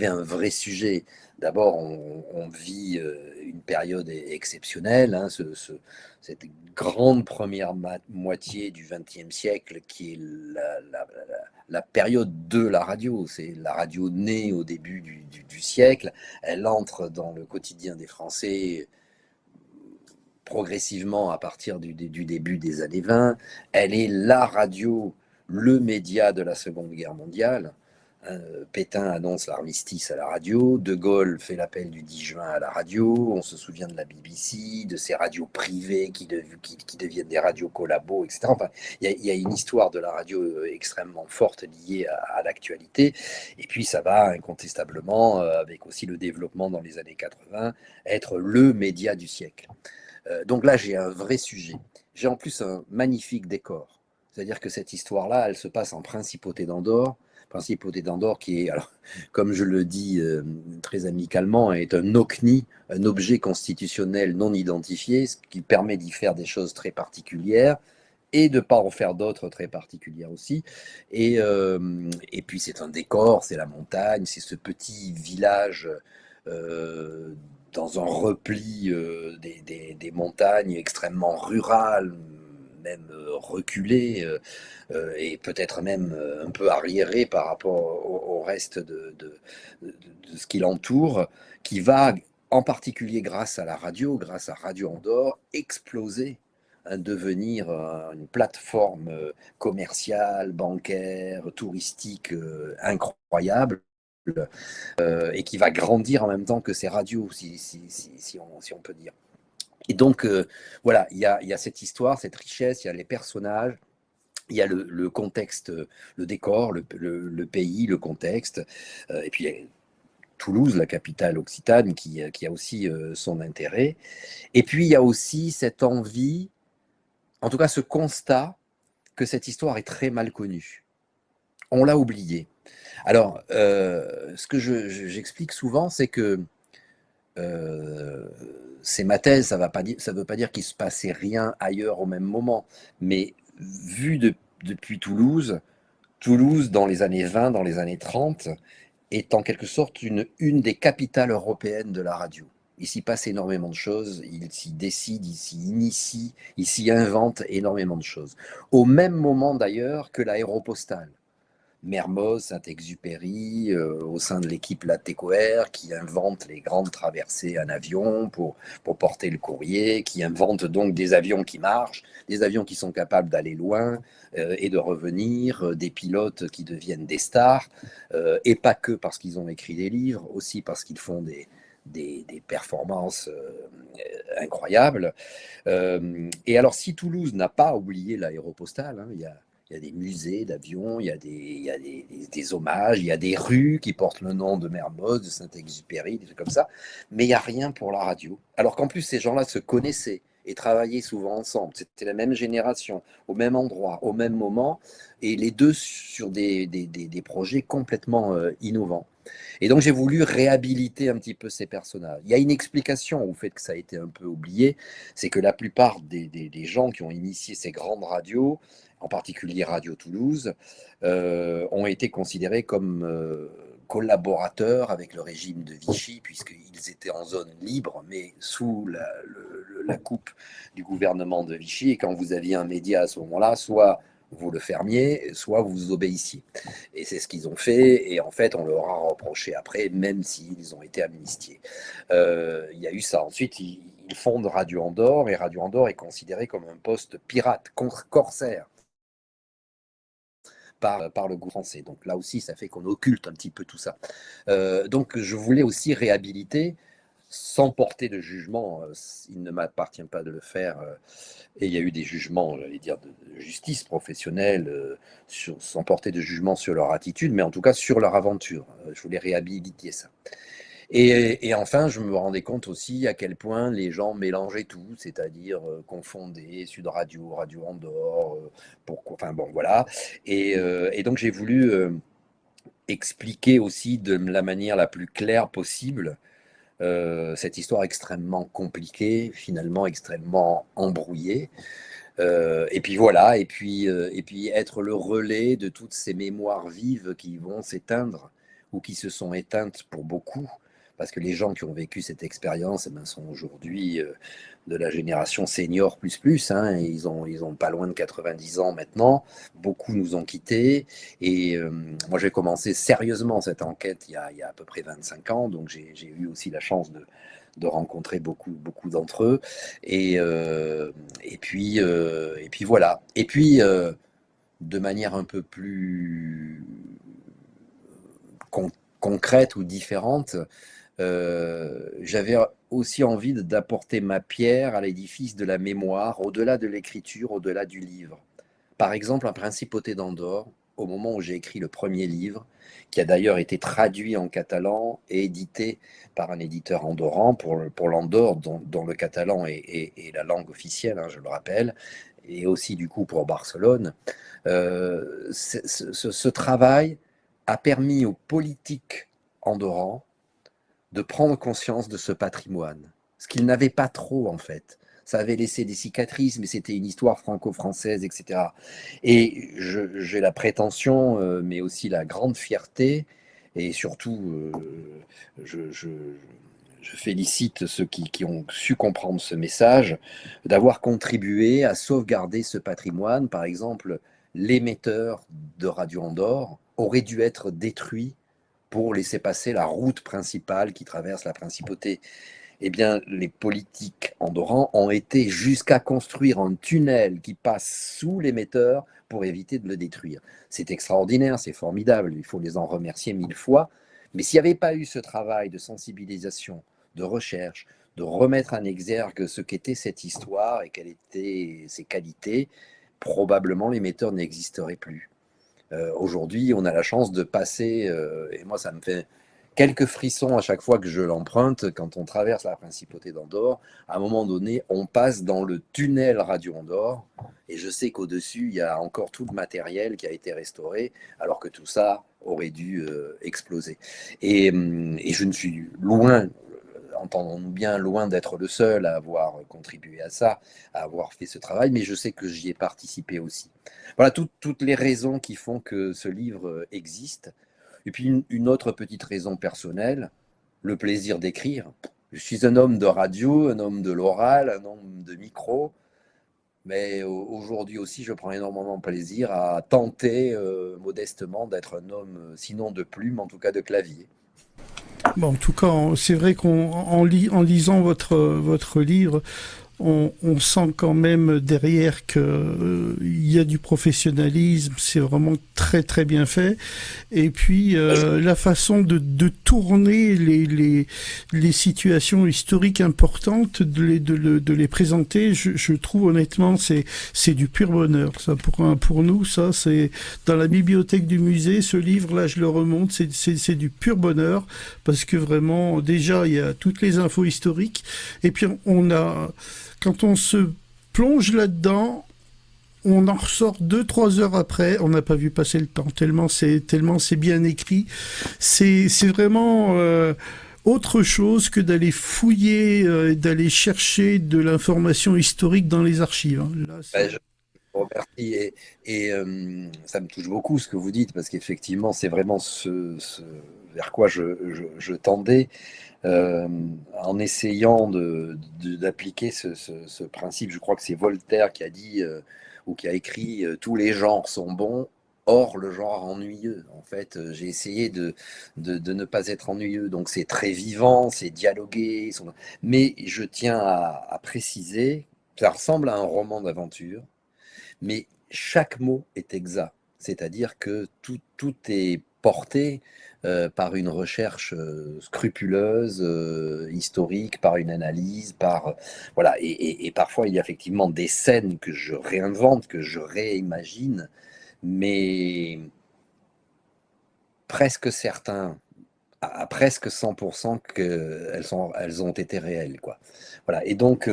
un vrai sujet. D'abord, on vit une période exceptionnelle, hein, cette grande première moitié du XXe siècle qui est la période de la radio. C'est la radio née au début du siècle. Elle entre dans le quotidien des Français progressivement à partir du début des années 20. Elle est la radio, le média de la Seconde Guerre mondiale. Pétain annonce l'armistice à la radio, De Gaulle fait l'appel du 10 juin à la radio, on se souvient de la BBC, de ces radios privées qui deviennent des radios collabos, etc. Enfin, il y a une histoire de la radio extrêmement forte liée à l'actualité, et puis ça va incontestablement, avec aussi le développement dans les années 80, être le média du siècle. Donc là, j'ai un vrai sujet. J'ai en plus un magnifique décor. C'est-à-dire que cette histoire-là, elle se passe en Principauté d'Andorre. Principauté d'Andorre qui est, alors, comme je le dis très amicalement, est un OCNI, un objet constitutionnel non identifié, ce qui permet d'y faire des choses très particulières et de ne pas en faire d'autres très particulières aussi. Et puis c'est un décor, c'est la montagne, c'est ce petit village euh, dans un repli des montagnes extrêmement rural, même reculé et peut-être même un peu arriéré par rapport au reste de ce qui l'entoure, qui va, en particulier grâce à la radio, grâce à Radio Andorre, exploser, hein, devenir une plateforme commerciale, bancaire, touristique incroyable, et qui va grandir en même temps que ces radios, si on peut dire. Et donc, voilà, il y a cette histoire, cette richesse, il y a les personnages, il y a le contexte, le décor, le pays, le contexte, et puis il y a Toulouse, la capitale occitane, qui a aussi son intérêt. Et puis il y a aussi cette envie, en tout cas ce constat, que cette histoire est très mal connue. On l'a oubliée. Alors, ce que j'explique souvent, c'est que c'est ma thèse, ça ne veut pas dire qu'il se passait rien ailleurs au même moment, mais vu depuis Toulouse, Toulouse dans les années 20, dans les années 30, est en quelque sorte une des capitales européennes de la radio. Il s'y passe énormément de choses, il s'y décide, il s'y initie, il s'y invente énormément de choses. Au même moment d'ailleurs que l'aéropostale. Mermoz, Saint-Exupéry, au sein de l'équipe Latécoère, qui invente les grandes traversées en avion pour porter le courrier, qui invente donc des avions qui marchent, des avions qui sont capables d'aller loin et de revenir, des pilotes qui deviennent des stars, et pas que parce qu'ils ont écrit des livres, aussi parce qu'ils font des performances incroyables. Et alors, si Toulouse n'a pas oublié l'aéropostale, hein, il y a des musées d'avions, il y a des hommages, il y a des rues qui portent le nom de Mermoz, de Saint-Exupéry, des trucs comme ça, mais il n'y a rien pour la radio. Alors qu'en plus, ces gens-là se connaissaient et travaillaient souvent ensemble. C'était la même génération, au même endroit, au même moment, et les deux sur des projets complètement innovants. Et donc j'ai voulu réhabiliter un petit peu ces personnages. Il y a une explication au fait que ça a été un peu oublié, c'est que la plupart des gens qui ont initié ces grandes radios, en particulier Radio Toulouse, ont été considérés comme collaborateurs avec le régime de Vichy, puisqu'ils étaient en zone libre, mais sous la coupe du gouvernement de Vichy. Et quand vous aviez un média à ce moment-là, soit vous le fermiez, soit vous obéissiez. Et c'est ce qu'ils ont fait, et en fait, on leur a reproché après, même s'ils ont été amnistiés. Il y a eu ça. Ensuite, ils fondent Radio Andorre, et Radio Andorre est considéré comme un poste pirate, corsaire, par le gouvernement français. Donc là aussi, ça fait qu'on occulte un petit peu tout ça. Donc je voulais aussi réhabiliter, sans porter de jugement, il ne m'appartient pas de le faire, et il y a eu des jugements, j'allais dire, de justice professionnelle, sans porter de jugement sur leur attitude, mais en tout cas sur leur aventure. Je voulais réhabiliter ça. Et enfin, je me rendais compte aussi à quel point les gens mélangeaient tout, c'est-à-dire confondaient Sud Radio, Radio Andorre, enfin bon, voilà. Et donc j'ai voulu expliquer aussi de la manière la plus claire possible cette histoire extrêmement compliquée, finalement extrêmement embrouillée. Et puis voilà, et puis être le relais de toutes ces mémoires vives qui vont s'éteindre ou qui se sont éteintes pour beaucoup, parce que les gens qui ont vécu cette expérience sont aujourd'hui de la génération senior plus plus, hein, ils ont pas loin de 90 ans maintenant, beaucoup nous ont quittés, et moi j'ai commencé sérieusement cette enquête il y a à peu près 25 ans, donc j'ai eu aussi la chance de rencontrer beaucoup d'entre eux. Et puis voilà. Et puis, de manière un peu plus con- concrète ou différente, j'avais aussi envie d'apporter ma pierre à l'édifice de la mémoire, au-delà de l'écriture, au-delà du livre. Par exemple, un Principauté d'Andorre, au moment où j'ai écrit le premier livre, qui a d'ailleurs été traduit en catalan et édité par un éditeur andorran pour l'Andorre, dont le catalan est la langue officielle, hein, je le rappelle, et aussi du coup pour Barcelone. Ce travail a permis aux politiques andorrans de prendre conscience de ce patrimoine, ce qu'ils n'avaient pas trop en fait. Ça avait laissé des cicatrices, mais c'était une histoire franco-française, etc. Et j'ai la prétention, mais aussi la grande fierté, et surtout, je, je, je félicite ceux qui ont su comprendre ce message, d'avoir contribué à sauvegarder ce patrimoine. Par exemple, l'émetteur de Radio Andorre aurait dû être détruit pour laisser passer la route principale qui traverse la principauté. Eh bien, les politiques andorrans ont été jusqu'à construire un tunnel qui passe sous l'émetteur pour éviter de le détruire. C'est extraordinaire, c'est formidable, il faut les en remercier 1000 fois. Mais s'il n'y avait pas eu ce travail de sensibilisation, de recherche, de remettre en exergue ce qu'était cette histoire et quelles étaient ses qualités, probablement l'émetteur n'existerait plus. Aujourd'hui, on a la chance de passer, et moi ça me fait quelques frissons à chaque fois que je l'emprunte, quand on traverse la principauté d'Andorre, à un moment donné, on passe dans le tunnel Radio Andorre, et je sais qu'au-dessus, il y a encore tout le matériel qui a été restauré, alors que tout ça aurait dû exploser. Et je ne suis loin, entendons-nous bien, loin d'être le seul à avoir contribué à ça, à avoir fait ce travail, mais je sais que j'y ai participé aussi. Voilà toutes les raisons qui font que ce livre existe. Et puis une autre petite raison personnelle, le plaisir d'écrire. Je suis un homme de radio, un homme de l'oral, un homme de micro, mais aujourd'hui aussi, je prends énormément de plaisir à tenter modestement d'être un homme, sinon de plume, en tout cas de clavier. Bon, en tout cas, c'est vrai en lisant votre livre, on sent quand même derrière que il y a du professionnalisme, c'est vraiment très très bien fait. Et puis la façon de tourner les situations historiques importantes, de les présenter, je trouve honnêtement c'est du pur bonheur. Ça pour nous, ça c'est dans la bibliothèque du musée. Ce livre là, je le remonte, c'est du pur bonheur parce que vraiment déjà il y a toutes les infos historiques et puis quand on se plonge là-dedans, on en ressort 2-3 heures après. On n'a pas vu passer le temps tellement c'est bien écrit. C'est vraiment autre chose que d'aller fouiller, d'aller chercher de l'information historique dans les archives. Là, je vous remercie et ça me touche beaucoup ce que vous dites parce qu'effectivement c'est vraiment ce vers quoi je tendais. En essayant d'appliquer ce principe. Je crois que c'est Voltaire qui a dit ou qui a écrit tous les genres sont bons, or le genre ennuyeux. En fait, j'ai essayé de ne pas être ennuyeux. Donc c'est très vivant, c'est dialogué. Mais je tiens à préciser, ça ressemble à un roman d'aventure, mais chaque mot est exact. C'est-à-dire que tout est porté par une recherche scrupuleuse, historique, par une analyse, voilà. Et parfois, il y a effectivement des scènes que je réinvente, que je réimagine, mais presque certain, à presque 100% qu'elles ont été réelles, quoi. Voilà. Et donc,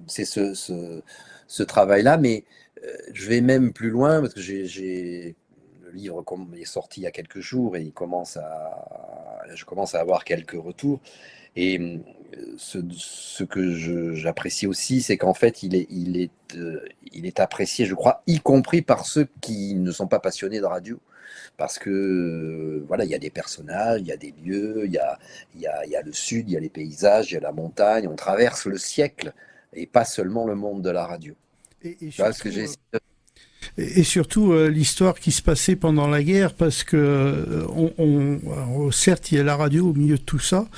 c'est ce travail-là, mais je vais même plus loin, parce que le livre est sorti il y a quelques jours et je commence à avoir quelques retours. Et ce que j'apprécie aussi, c'est qu'en fait, il est apprécié, je crois, y compris par ceux qui ne sont pas passionnés de radio. Parce que voilà, il y a des personnages, il y a des lieux, il y a le sud, il y a les paysages, il y a la montagne. On traverse le siècle et pas seulement le monde de la radio. et Voilà ce surtout, que j'ai essayé de... et surtout l'histoire qui se passait pendant la guerre, parce que certes, il y a la radio au milieu de tout ça,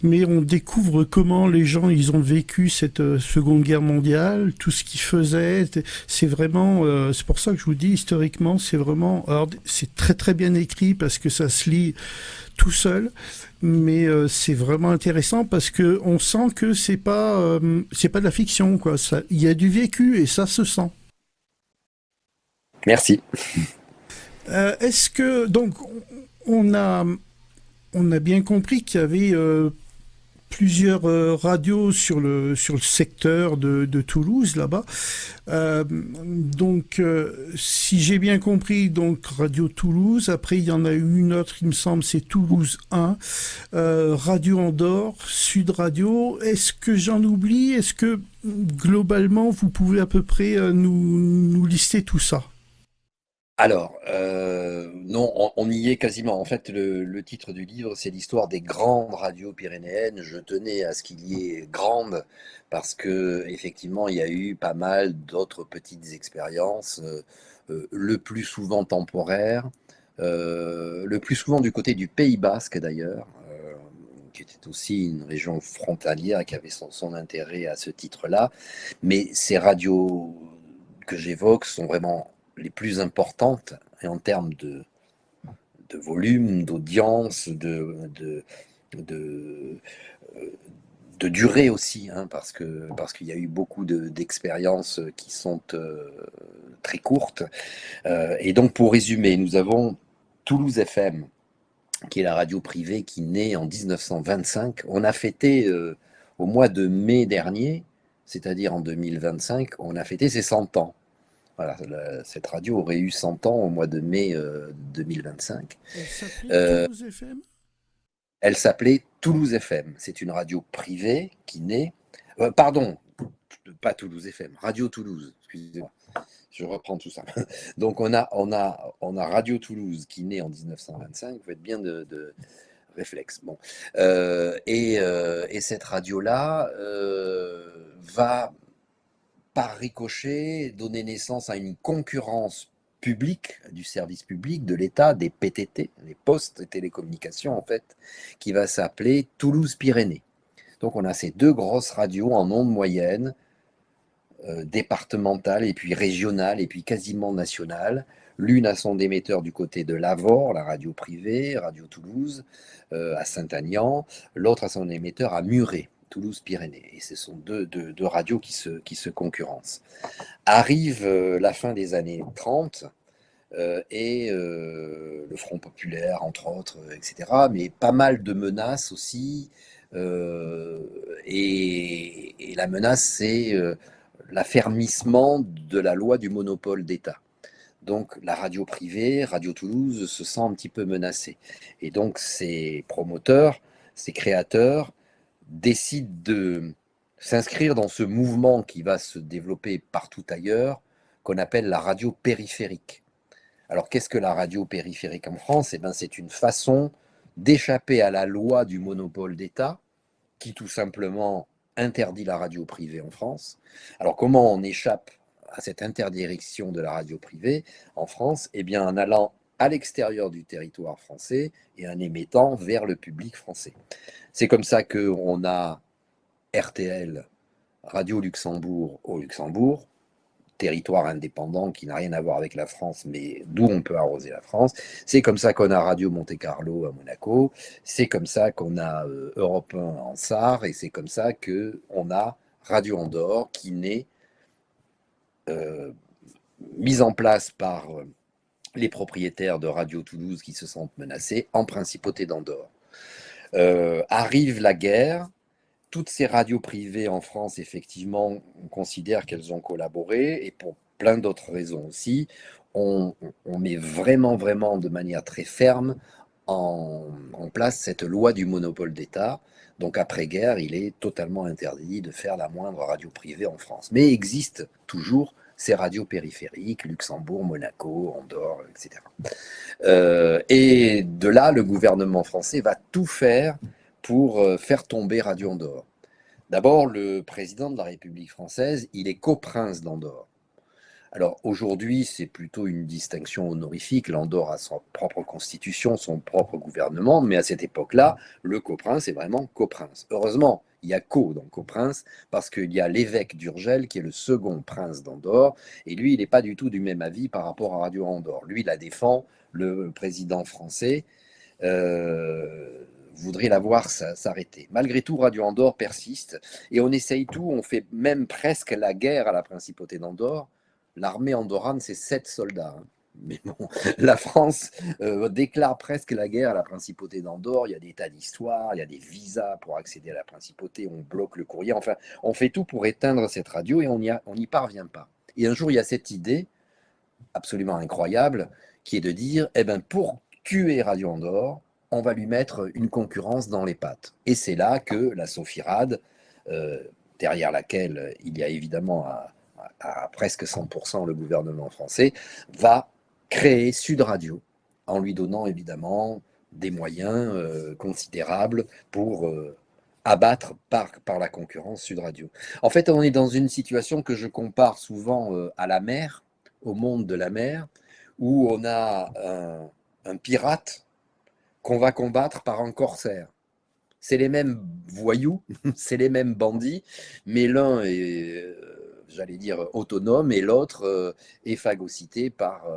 mais on découvre comment les gens ils ont vécu cette Seconde Guerre mondiale, tout ce qu'ils faisaient. C'est vraiment, c'est pour ça que je vous dis historiquement, c'est vraiment, alors c'est très très bien écrit parce que ça se lit tout seul, mais c'est vraiment intéressant parce que on sent que c'est pas de la fiction quoi. Ça, il y a du vécu et ça se sent. Merci. Est-ce que donc on a bien compris qu'il y avait plusieurs radios sur le secteur de Toulouse là-bas. Donc si j'ai bien compris, donc Radio Toulouse, après il y en a une autre, il me semble, c'est Toulouse 1, Radio Andorre, Sud Radio. Est-ce que j'en oublie? Est-ce que globalement vous pouvez à peu près nous lister tout ça? Alors, non, on y est quasiment. En fait, le titre du livre, c'est l'histoire des grandes radios pyrénéennes. Je tenais à ce qu'il y ait grande parce que effectivement, il y a eu pas mal d'autres petites expériences, le plus souvent temporaires, le plus souvent du côté du Pays Basque d'ailleurs, qui était aussi une région frontalière et qui avait son intérêt à ce titre-là. Mais ces radios que j'évoque sont vraiment les plus importantes et en termes de volume, d'audience, de, de durée aussi, hein, parce qu'il y a eu beaucoup d'expériences qui sont très courtes. Et donc, pour résumer, nous avons Toulouse FM, qui est la radio privée qui naît en 1925. On a fêté au mois de mai dernier, c'est-à-dire en 2025, on a fêté ses 100 ans. Voilà, cette radio aurait eu 100 ans au mois de mai 2025. Elle s'appelait Euh, Toulouse FM? Elle s'appelait Toulouse FM. C'est une radio privée qui naît. Pardon, pas Toulouse FM, Radio Toulouse. Excusez-moi, je reprends tout ça. Donc on a Radio Toulouse qui naît en 1925. Vous faites bien de réflexe. Bon, et cette radio-là va par ricochet donner naissance à une concurrence publique, du service public, de l'État, des PTT, les postes et télécommunications en fait, qui va s'appeler Toulouse-Pyrénées. Donc on a ces deux grosses radios en ondes moyennes, départementales et puis régionales et puis quasiment nationales. L'une a son émetteur du côté de Lavore, la radio privée, Radio Toulouse, à Saint-Aignan. L'autre a son émetteur à Muret, Toulouse-Pyrénées. Et ce sont deux radios qui se concurrencent. Arrive la fin des années 30 et le Front populaire, entre autres, etc. Mais pas mal de menaces aussi. Et la menace, c'est l'affermissement de la loi du monopole d'État. Donc la radio privée, Radio Toulouse, se sent un petit peu menacée. Et donc ces promoteurs, ces créateurs décident de s'inscrire dans ce mouvement qui va se développer partout ailleurs, qu'on appelle la radio périphérique. Alors qu'est-ce que la radio périphérique en France? Eh bien, c'est une façon d'échapper à la loi du monopole d'État, qui tout simplement interdit la radio privée en France. Alors comment on échappe à cette interdiction de la radio privée en France? Eh bien en allant à l'extérieur du territoire français et en émettant vers le public français. C'est comme ça qu'on a RTL, Radio Luxembourg au Luxembourg, territoire indépendant qui n'a rien à voir avec la France, mais d'où on peut arroser la France. C'est comme ça qu'on a Radio Monte-Carlo à Monaco, c'est comme ça qu'on a Europe 1 en Sarre, et c'est comme ça qu'on a Radio Andorre qui naît, mise en place par les propriétaires de Radio Toulouse qui se sentent menacés en principauté d'Andorre. Arrive la guerre. Toutes ces radios privées en France, effectivement, on considère qu'elles ont collaboré, et pour plein d'autres raisons aussi, on met vraiment, vraiment de manière très ferme en place cette loi du monopole d'État. Donc après-guerre, il est totalement interdit de faire la moindre radio privée en France. Mais existent toujours ces radios périphériques, Luxembourg, Monaco, Andorre, etc. Et de là, le gouvernement français va tout faire pour faire tomber Radio Andorre. D'abord, le président de la République française, il est coprince d'Andorre. Alors aujourd'hui, c'est plutôt une distinction honorifique. L'Andorre a sa propre constitution, son propre gouvernement, mais à cette époque-là, le coprince est vraiment coprince. Heureusement, il y a co dans coprince, parce qu'il y a l'évêque d'Urgell, qui est le second prince d'Andorre, et lui, il n'est pas du tout du même avis par rapport à Radio Andorre. Lui, il la défend, le président français voudrait la voir s'arrêter. Malgré tout, Radio Andorre persiste, et on essaye tout, on fait même presque la guerre à la principauté d'Andorre. L'armée andorrane, c'est 7 soldats. Hein. Mais bon, la France déclare presque la guerre à la principauté d'Andorre. Il y a des tas d'histoires, il y a des visas pour accéder à la principauté, on bloque le courrier. Enfin, on fait tout pour éteindre cette radio et on n'y parvient pas. Et un jour, il y a cette idée absolument incroyable qui est de dire, eh ben, pour tuer Radio Andorre, on va lui mettre une concurrence dans les pattes. Et c'est là que la Sophirade, derrière laquelle il y a évidemment à presque 100% le gouvernement français, va créé Sud Radio, en lui donnant évidemment des moyens considérables pour abattre par la concurrence Sud Radio. En fait, on est dans une situation que je compare souvent à la mer, au monde de la mer, où on a un pirate qu'on va combattre par un corsaire. C'est les mêmes voyous, c'est les mêmes bandits, mais l'un est, j'allais dire, autonome et l'autre est phagocyté par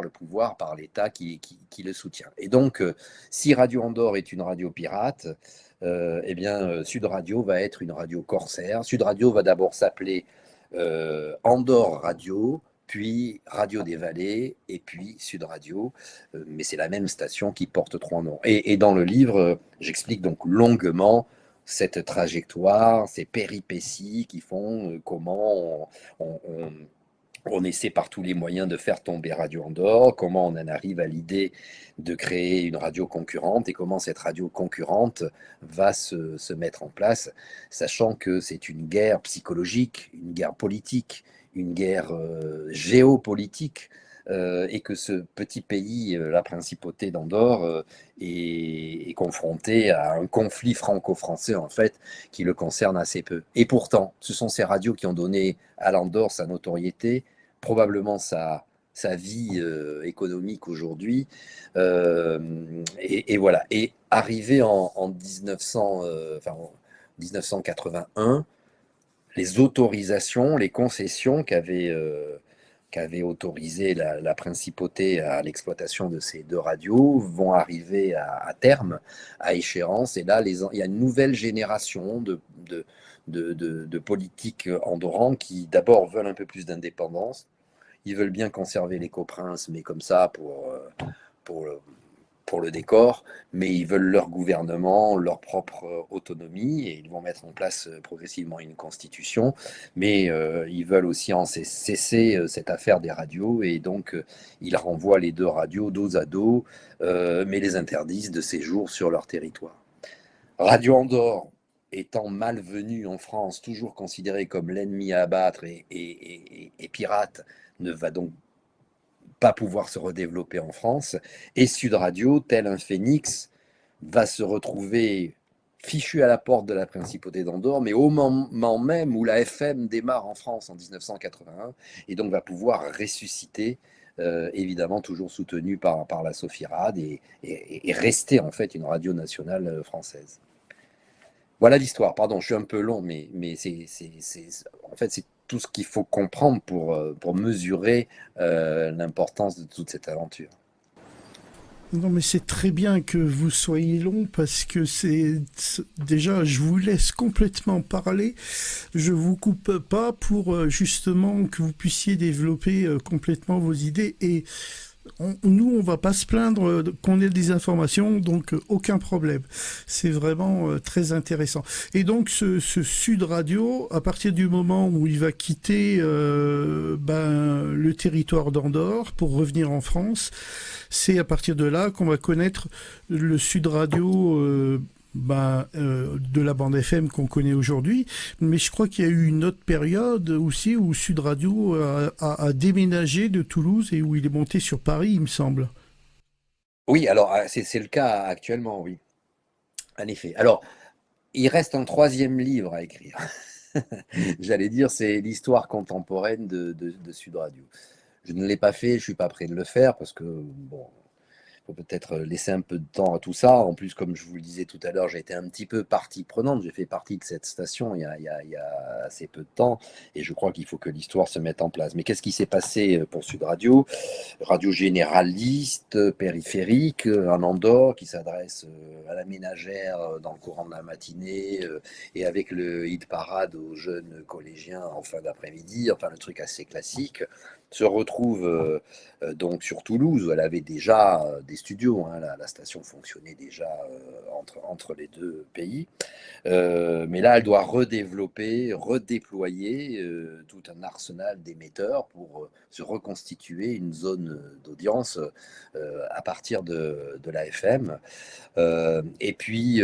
le pouvoir, par l'État qui le soutient. Et donc, si Radio Andorre est une radio pirate, eh bien, Sud Radio va être une radio corsaire. Sud Radio va d'abord s'appeler Andorre Radio, puis Radio des Vallées, et puis Sud Radio, mais c'est la même station qui porte trois noms. Et dans le livre, j'explique donc longuement cette trajectoire, ces péripéties qui font comment on essaie par tous les moyens de faire tomber Radio Andorre, comment on en arrive à l'idée de créer une radio concurrente et comment cette radio concurrente va se mettre en place, sachant que c'est une guerre psychologique, une guerre politique, une guerre géopolitique, et que ce petit pays, la principauté d'Andorre, est confronté à un conflit franco-français, en fait, qui le concerne assez peu. Et pourtant, ce sont ces radios qui ont donné à l'Andorre sa notoriété, probablement sa vie économique aujourd'hui. Et voilà. Et arrivé en 1981, les autorisations, les concessions qu'avait autorisé la principauté à l'exploitation de ces deux radios vont arriver à terme, à échéance. Et là, il y a une nouvelle génération de politiques andorrans qui d'abord veulent un peu plus d'indépendance. Ils veulent bien conserver les coprinces, mais comme ça pour le décor, mais ils veulent leur gouvernement, leur propre autonomie, et ils vont mettre en place progressivement une constitution, mais ils veulent aussi en cesser cette affaire des radios, et donc ils renvoient les deux radios dos à dos, mais les interdisent de séjour sur leur territoire. Radio Andorre étant malvenu en France, toujours considéré comme l'ennemi à abattre et pirate, ne va donc pas pouvoir se redévelopper en France. Et Sud Radio, tel un phénix, va se retrouver fichu à la porte de la principauté d'Andorre, mais au moment même où la FM démarre en France en 1981, et donc va pouvoir ressusciter, évidemment toujours soutenue par la Sophie-Rad, et rester en fait une radio nationale française. Voilà l'histoire. Pardon, je suis un peu long, mais en fait, c'est tout ce qu'il faut comprendre pour mesurer l'importance de toute cette aventure. Non, mais c'est très bien que vous soyez long parce que déjà, je vous laisse complètement parler. Je vous coupe pas pour justement que vous puissiez développer complètement vos idées et nous, on va pas se plaindre qu'on ait des informations, donc aucun problème. C'est vraiment très intéressant. Et donc, ce Sud Radio, à partir du moment où il va quitter le territoire d'Andorre pour revenir en France, c'est à partir de là qu'on va connaître le Sud Radio de la bande FM qu'on connaît aujourd'hui, mais je crois qu'il y a eu une autre période aussi où Sud Radio a déménagé de Toulouse et où il est monté sur Paris, il me semble. Oui, alors c'est le cas actuellement, oui, en effet. Alors, il reste un troisième livre à écrire. J'allais dire, c'est l'histoire contemporaine de Sud Radio. Je ne l'ai pas fait, je ne suis pas prêt de le faire parce que, bon, faut peut-être laisser un peu de temps à tout ça. En plus, comme je vous le disais tout à l'heure, j'ai été un petit peu partie prenante. J'ai fait partie de cette station il y a assez peu de temps et je crois qu'il faut que l'histoire se mette en place. Mais qu'est-ce qui s'est passé pour Sud Radio? Radio généraliste, périphérique, en Andorre, qui s'adresse à la ménagère dans le courant de la matinée et avec le hit parade aux jeunes collégiens en fin d'après-midi, enfin le truc assez classique, se retrouve donc sur Toulouse, où elle avait déjà des studios, hein, la station fonctionnait déjà entre les deux pays. Mais là, elle doit redévelopper, redéployer tout un arsenal d'émetteurs pour se reconstituer une zone d'audience à partir de la FM. Et puis,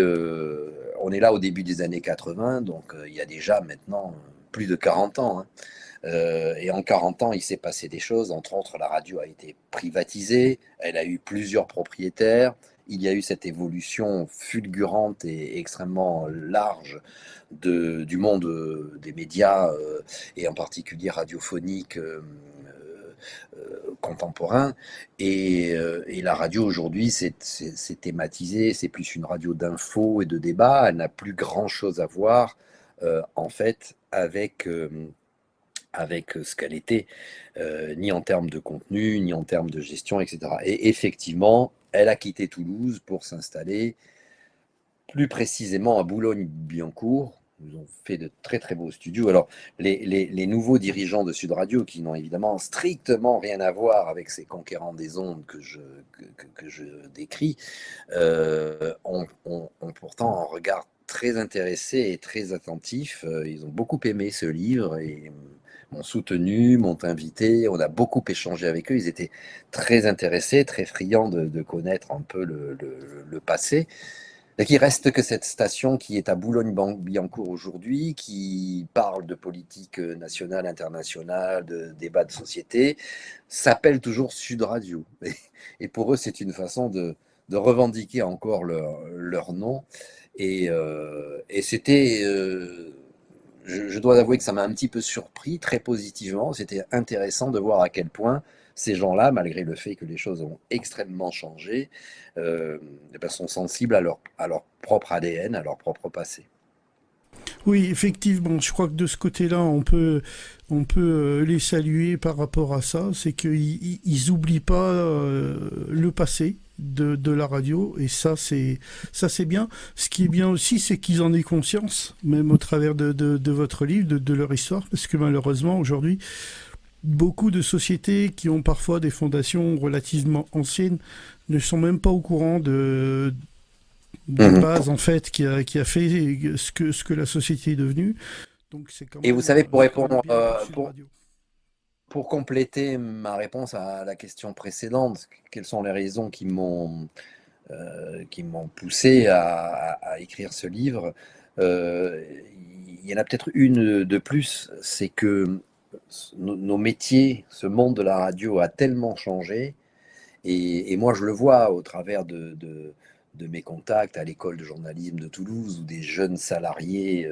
on est là au début des années 80, donc il y a déjà maintenant plus de 40 ans. Hein. Et en 40 ans, il s'est passé des choses. Entre autres, la radio a été privatisée, elle a eu plusieurs propriétaires. Il y a eu cette évolution fulgurante et extrêmement large du monde des médias, et en particulier radiophoniques contemporains. Et la radio aujourd'hui, c'est thématisé, c'est plus une radio d'info et de débat. Elle n'a plus grand-chose à voir, en fait, avec ce qu'elle était, ni en termes de contenu, ni en termes de gestion, etc. Et effectivement, elle a quitté Toulouse pour s'installer plus précisément à Boulogne-Billancourt. Ils ont fait de très très beaux studios. Alors, les nouveaux dirigeants de Sud Radio, qui n'ont évidemment strictement rien à voir avec ces conquérants des ondes que je décris, ont pourtant un regard très intéressé et très attentif. Ils ont beaucoup aimé ce livre et m'ont soutenu, m'ont invité. On a beaucoup échangé avec eux. Ils étaient très intéressés, très friands de connaître un peu le passé. Donc, il reste que cette station qui est à Boulogne-Billancourt aujourd'hui, qui parle de politique nationale, internationale, de débat de société, s'appelle toujours Sud Radio. Et pour eux, c'est une façon de revendiquer encore leur nom. Et c'était, je dois avouer que ça m'a un petit peu surpris, très positivement. C'était intéressant de voir à quel point ces gens-là, malgré le fait que les choses ont extrêmement changé, sont sensibles à leur propre ADN, à leur propre passé. Oui, effectivement, je crois que de ce côté-là, on peut les saluer par rapport à ça. C'est qu'ils n'oublient pas le passé de la radio, et ça c'est bien. Ce qui est bien aussi, c'est qu'ils en aient conscience, même au travers de votre livre, de leur histoire, parce que malheureusement, aujourd'hui, beaucoup de sociétés qui ont parfois des fondations relativement anciennes ne sont même pas au courant de base, en fait, qui a fait ce que la société est devenue. Donc, c'est quand même, et vous savez, pour répondre, pour pour compléter ma réponse à la question précédente, quelles sont les raisons qui m'ont poussé à écrire ce livre? Il y en a peut-être une de plus, c'est que nos métiers, ce monde de la radio a tellement changé, et moi je le vois au travers de mes contacts à l'école de journalisme de Toulouse, ou des jeunes salariés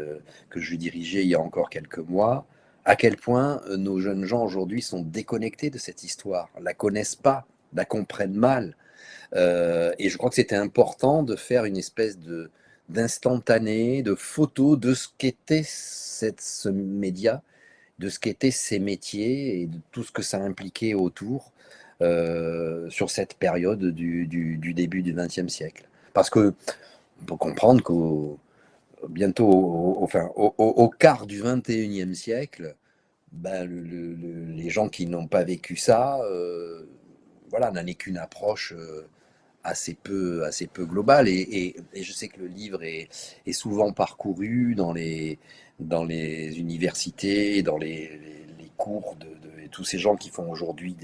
que je dirigeais il y a encore quelques mois, à quel point nos jeunes gens aujourd'hui sont déconnectés de cette histoire, la connaissent pas, la comprennent mal. Et je crois que c'était important de faire une espèce d'instantané, de photo de ce qu'était ce média, de ce qu'étaient ces métiers et de tout ce que ça impliquait autour, sur cette période du début du XXe siècle. Parce que on peut comprendre qu'au bientôt, au quart du XXIe siècle, les gens qui n'ont pas vécu ça, voilà, n'en est qu'une approche assez peu globale. Et je sais que le livre est souvent parcouru dans les universités, dans les cours de tous ces gens qui font aujourd'hui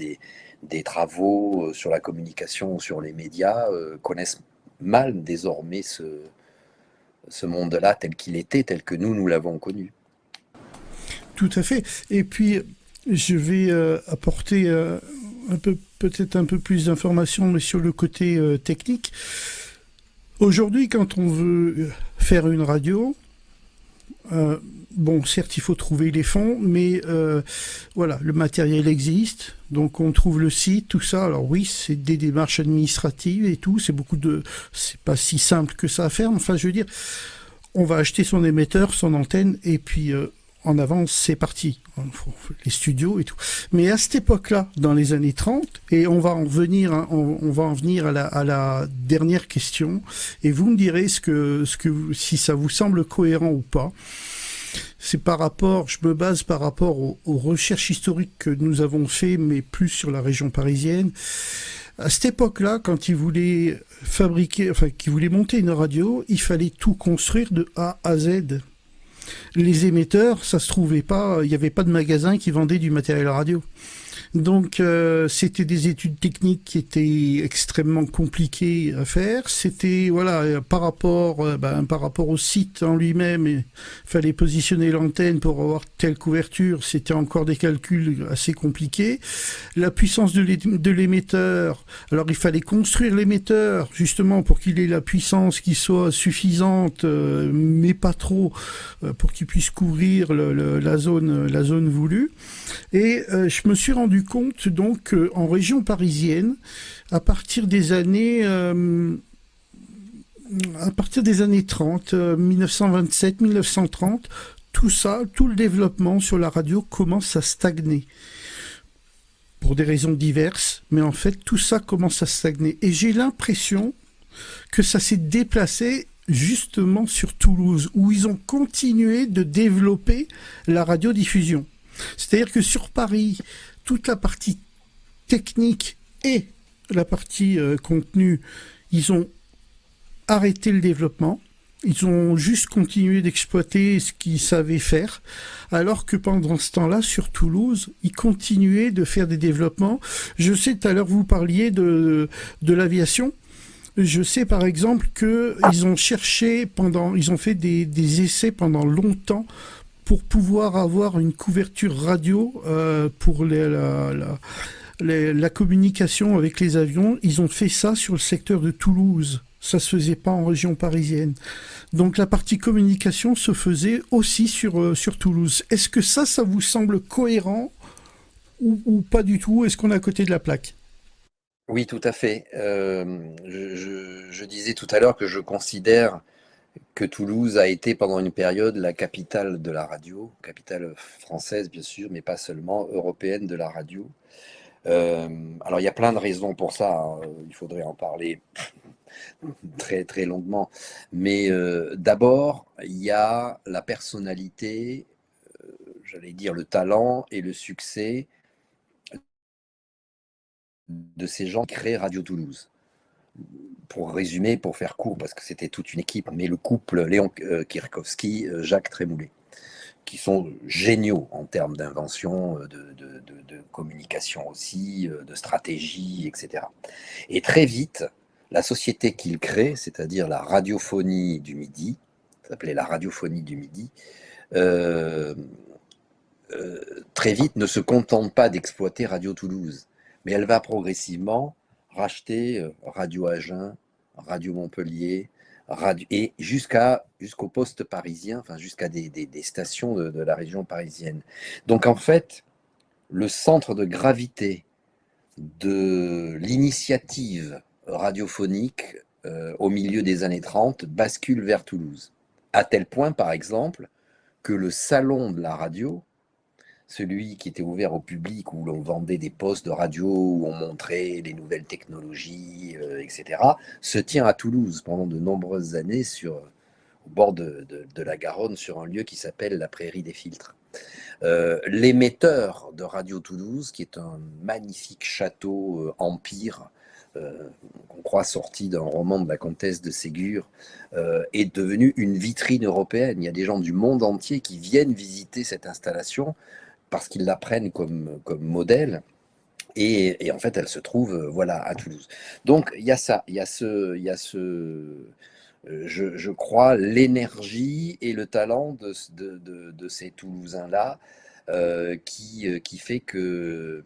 des travaux sur la communication, sur les médias, connaissent mal désormais ce monde-là tel qu'il était, tel que nous l'avons connu. Tout à fait. Et puis, je vais apporter peut-être un peu plus d'informations, mais sur le côté technique. Aujourd'hui, quand on veut faire une radio, bon, certes, il faut trouver les fonds, mais voilà, le matériel existe, donc on trouve le site, tout ça. Alors oui, c'est des démarches administratives et tout, c'est pas si simple que ça à faire. Enfin, je veux dire, on va acheter son émetteur, son antenne, et puis en avance, c'est parti. Les studios et tout. Mais à cette époque-là, dans les années 30, et on va en venir à la dernière question, et vous me direz si ça vous semble cohérent ou pas. Je me base par rapport aux recherches historiques que nous avons fait, mais plus sur la région parisienne. À cette époque-là, quand ils voulaient qu'ils voulaient monter une radio, il fallait tout construire de A à Z. Les émetteurs, ça se trouvait pas, il n'y avait pas de magasin qui vendait du matériel radio. Donc, c'était des études techniques qui étaient extrêmement compliquées à faire. C'était, voilà, par rapport au site en lui-même, il fallait positionner l'antenne pour avoir telle couverture. C'était encore des calculs assez compliqués. La puissance de l'émetteur. Alors, il fallait construire l'émetteur, justement, pour qu'il ait la puissance qui soit suffisante, mais pas trop, pour qu'il puisse couvrir la zone voulue. Et je me suis rendu compte donc en région parisienne, à partir des années à partir des années 30, 1927-1930, tout ça, tout le développement sur la radio commence à stagner. Pour des raisons diverses, mais en fait tout ça commence à stagner. Et j'ai l'impression que ça s'est déplacé justement sur Toulouse, où ils ont continué de développer la radiodiffusion. C'est-à-dire que sur Paris, toute la partie technique et la partie contenu, ils ont arrêté le développement. Ils ont juste continué d'exploiter ce qu'ils savaient faire, alors que pendant ce temps-là, sur Toulouse, ils continuaient de faire des développements. Je sais, tout à l'heure, vous parliez de l'aviation. Je sais par exemple qu'ils ont ils ont fait des essais pendant longtemps pour pouvoir avoir une couverture radio pour la communication avec les avions. Ils ont fait ça sur le secteur de Toulouse. Ça se faisait pas en région parisienne. Donc la partie communication se faisait aussi sur Toulouse. Est-ce que ça vous semble cohérent ou pas du tout? Est-ce qu'on est à côté de la plaque? Oui, tout à fait. Je disais tout à l'heure que je considère que Toulouse a été pendant une période la capitale de la radio, capitale française bien sûr, mais pas seulement, européenne de la radio. Alors il y a plein de raisons pour ça, hein. Il faudrait en parler très très longuement. Mais d'abord, il y a la personnalité, j'allais dire le talent et le succès de ces gens qui créent Radio Toulouse. Pour résumer, pour faire court, parce que c'était toute une équipe, mais le couple Léon Kierkowski, Jacques Trémoulet, qui sont géniaux en termes d'invention, de communication aussi, de stratégie, etc. Et très vite, la société qu'ils créent, c'est-à-dire la radiophonie du Midi, ça s'appelait la radiophonie du Midi, euh, très vite ne se contente pas d'exploiter Radio Toulouse, mais elle va progressivement racheter Radio Agen, Radio Montpellier, et jusqu'au poste parisien, enfin jusqu'à des stations de la région parisienne. Donc en fait, le centre de gravité de l'initiative radiophonique au milieu des années 30 bascule vers Toulouse. À tel point, par exemple, que le salon de la radio, celui qui était ouvert au public, où l'on vendait des postes de radio, où on montrait les nouvelles technologies, etc., se tient à Toulouse pendant de nombreuses années au bord de la Garonne, sur un lieu qui s'appelle la Prairie des Filtres. L'émetteur de Radio Toulouse, qui est un magnifique château empire, qu'on croit sorti d'un roman de la comtesse de Ségur, est devenu une vitrine européenne. Il y a des gens du monde entier qui viennent visiter cette installation parce qu'ils la prennent comme modèle. Et en fait, elle se trouve voilà, à Toulouse. Donc, il y a ça, il y a je crois, l'énergie et le talent de ces Toulousains-là qui fait que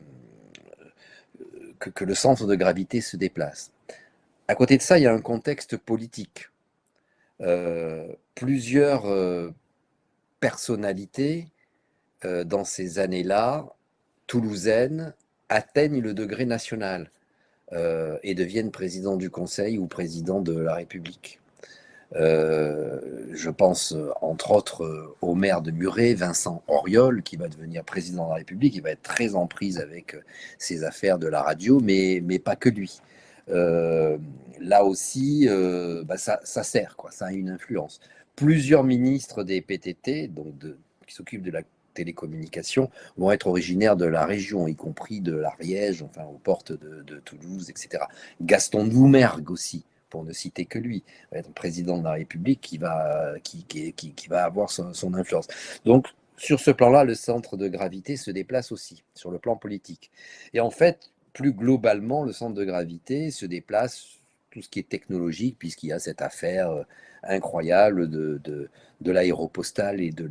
le centre de gravité se déplace. À côté de ça, il y a un contexte politique. Plusieurs personnalités dans ces années-là, toulousaines, atteignent le degré national et deviennent président du Conseil ou président de la République. Je pense entre autres au maire de Muret, Vincent Auriol, qui va devenir président de la République. Il va être très en prise avec ces affaires de la radio, mais pas que lui. Là aussi, ça sert, quoi, ça a une influence. Plusieurs ministres des PTT, qui s'occupent de la télécommunication, vont être originaires de la région, y compris de l'Ariège, enfin aux portes de Toulouse, etc. Gaston Doumergue aussi, pour ne citer que lui, va être président de la République qui va avoir son influence. Donc, sur ce plan-là, le centre de gravité se déplace aussi, sur le plan politique. Et en fait, plus globalement, le centre de gravité se déplace tout ce qui est technologique, puisqu'il y a cette affaire incroyable de l'aéropostale et de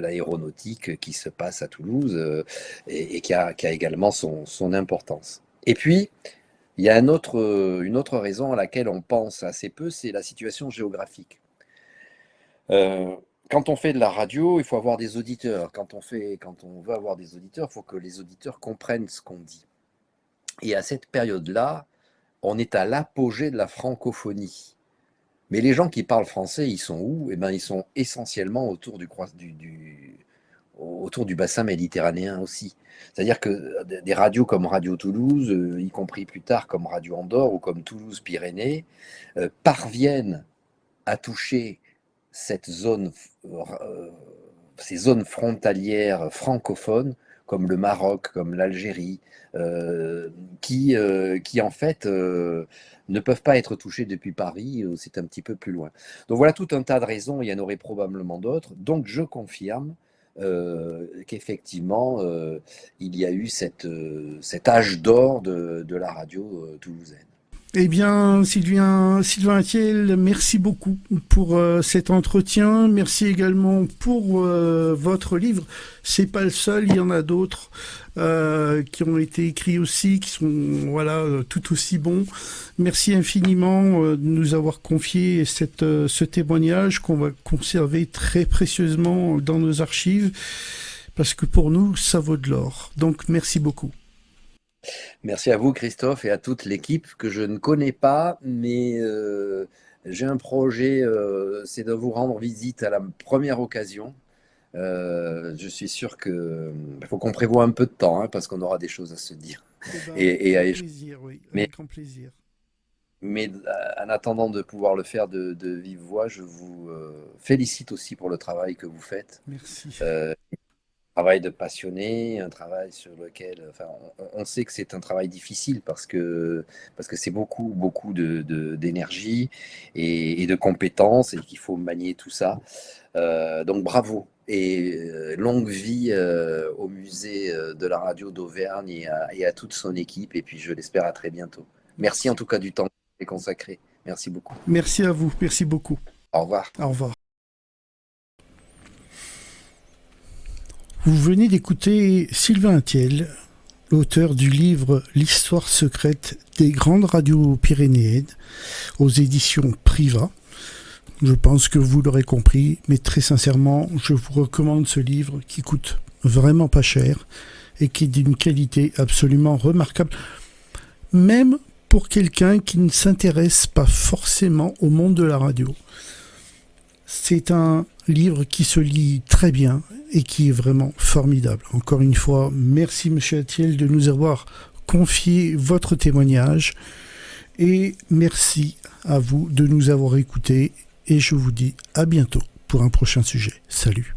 l'aéronautique qui se passe à Toulouse et qui a également son importance. Et puis, il y a une autre raison à laquelle on pense assez peu, c'est la situation géographique. Quand on fait de la radio, il faut avoir des auditeurs. Quand on veut avoir des auditeurs, il faut que les auditeurs comprennent ce qu'on dit. Et à cette période-là, on est à l'apogée de la francophonie. Mais les gens qui parlent français, ils sont où? Eh ben, ils sont essentiellement autour du bassin méditerranéen aussi. C'est-à-dire que des radios comme Radio Toulouse, y compris plus tard comme Radio Andorre ou comme Toulouse-Pyrénées, parviennent à toucher ces zones frontalières francophones, comme le Maroc, comme l'Algérie, qui en fait ne peuvent pas être touchées depuis Paris, c'est un petit peu plus loin. Donc voilà tout un tas de raisons, il y en aurait probablement d'autres. Donc je confirme qu'effectivement, il y a eu cet âge d'or de la radio toulousaine. Eh bien, Sylvain Attiel, merci beaucoup pour cet entretien. Merci également pour votre livre. C'est pas le seul, il y en a d'autres qui ont été écrits aussi, qui sont tout aussi bons. Merci infiniment de nous avoir confié ce témoignage qu'on va conserver très précieusement dans nos archives, parce que pour nous, ça vaut de l'or. Donc, merci beaucoup. Merci à vous, Christophe, et à toute l'équipe que je ne connais pas, mais j'ai un projet, c'est de vous rendre visite à la première occasion. Je suis sûr qu'il faut qu'on prévoie un peu de temps, parce qu'on aura des choses à se dire. Avec plaisir, oui, avec grand plaisir. Mais en attendant de pouvoir le faire de vive voix, je vous félicite aussi pour le travail que vous faites. Merci. Travail de passionné, un travail sur lequel, on sait que c'est un travail difficile parce que c'est beaucoup d'énergie et de compétences et qu'il faut manier tout ça. Donc bravo et longue vie au musée de la radio d'Auvergne et à toute son équipe, et puis je l'espère à très bientôt. Merci en tout cas du temps consacré. Merci beaucoup. Merci à vous, merci beaucoup. Au revoir. Au revoir. Vous venez d'écouter Sylvain Attiel, l'auteur du livre « L'histoire secrète des grandes radios pyrénéennes » aux éditions Priva. Je pense que vous l'aurez compris, mais très sincèrement, je vous recommande ce livre qui coûte vraiment pas cher et qui est d'une qualité absolument remarquable, même pour quelqu'un qui ne s'intéresse pas forcément au monde de la radio. C'est un livre qui se lit très bien et qui est vraiment formidable. Encore une fois, merci Monsieur Attiel de nous avoir confié votre témoignage et merci à vous de nous avoir écoutés et je vous dis à bientôt pour un prochain sujet. Salut.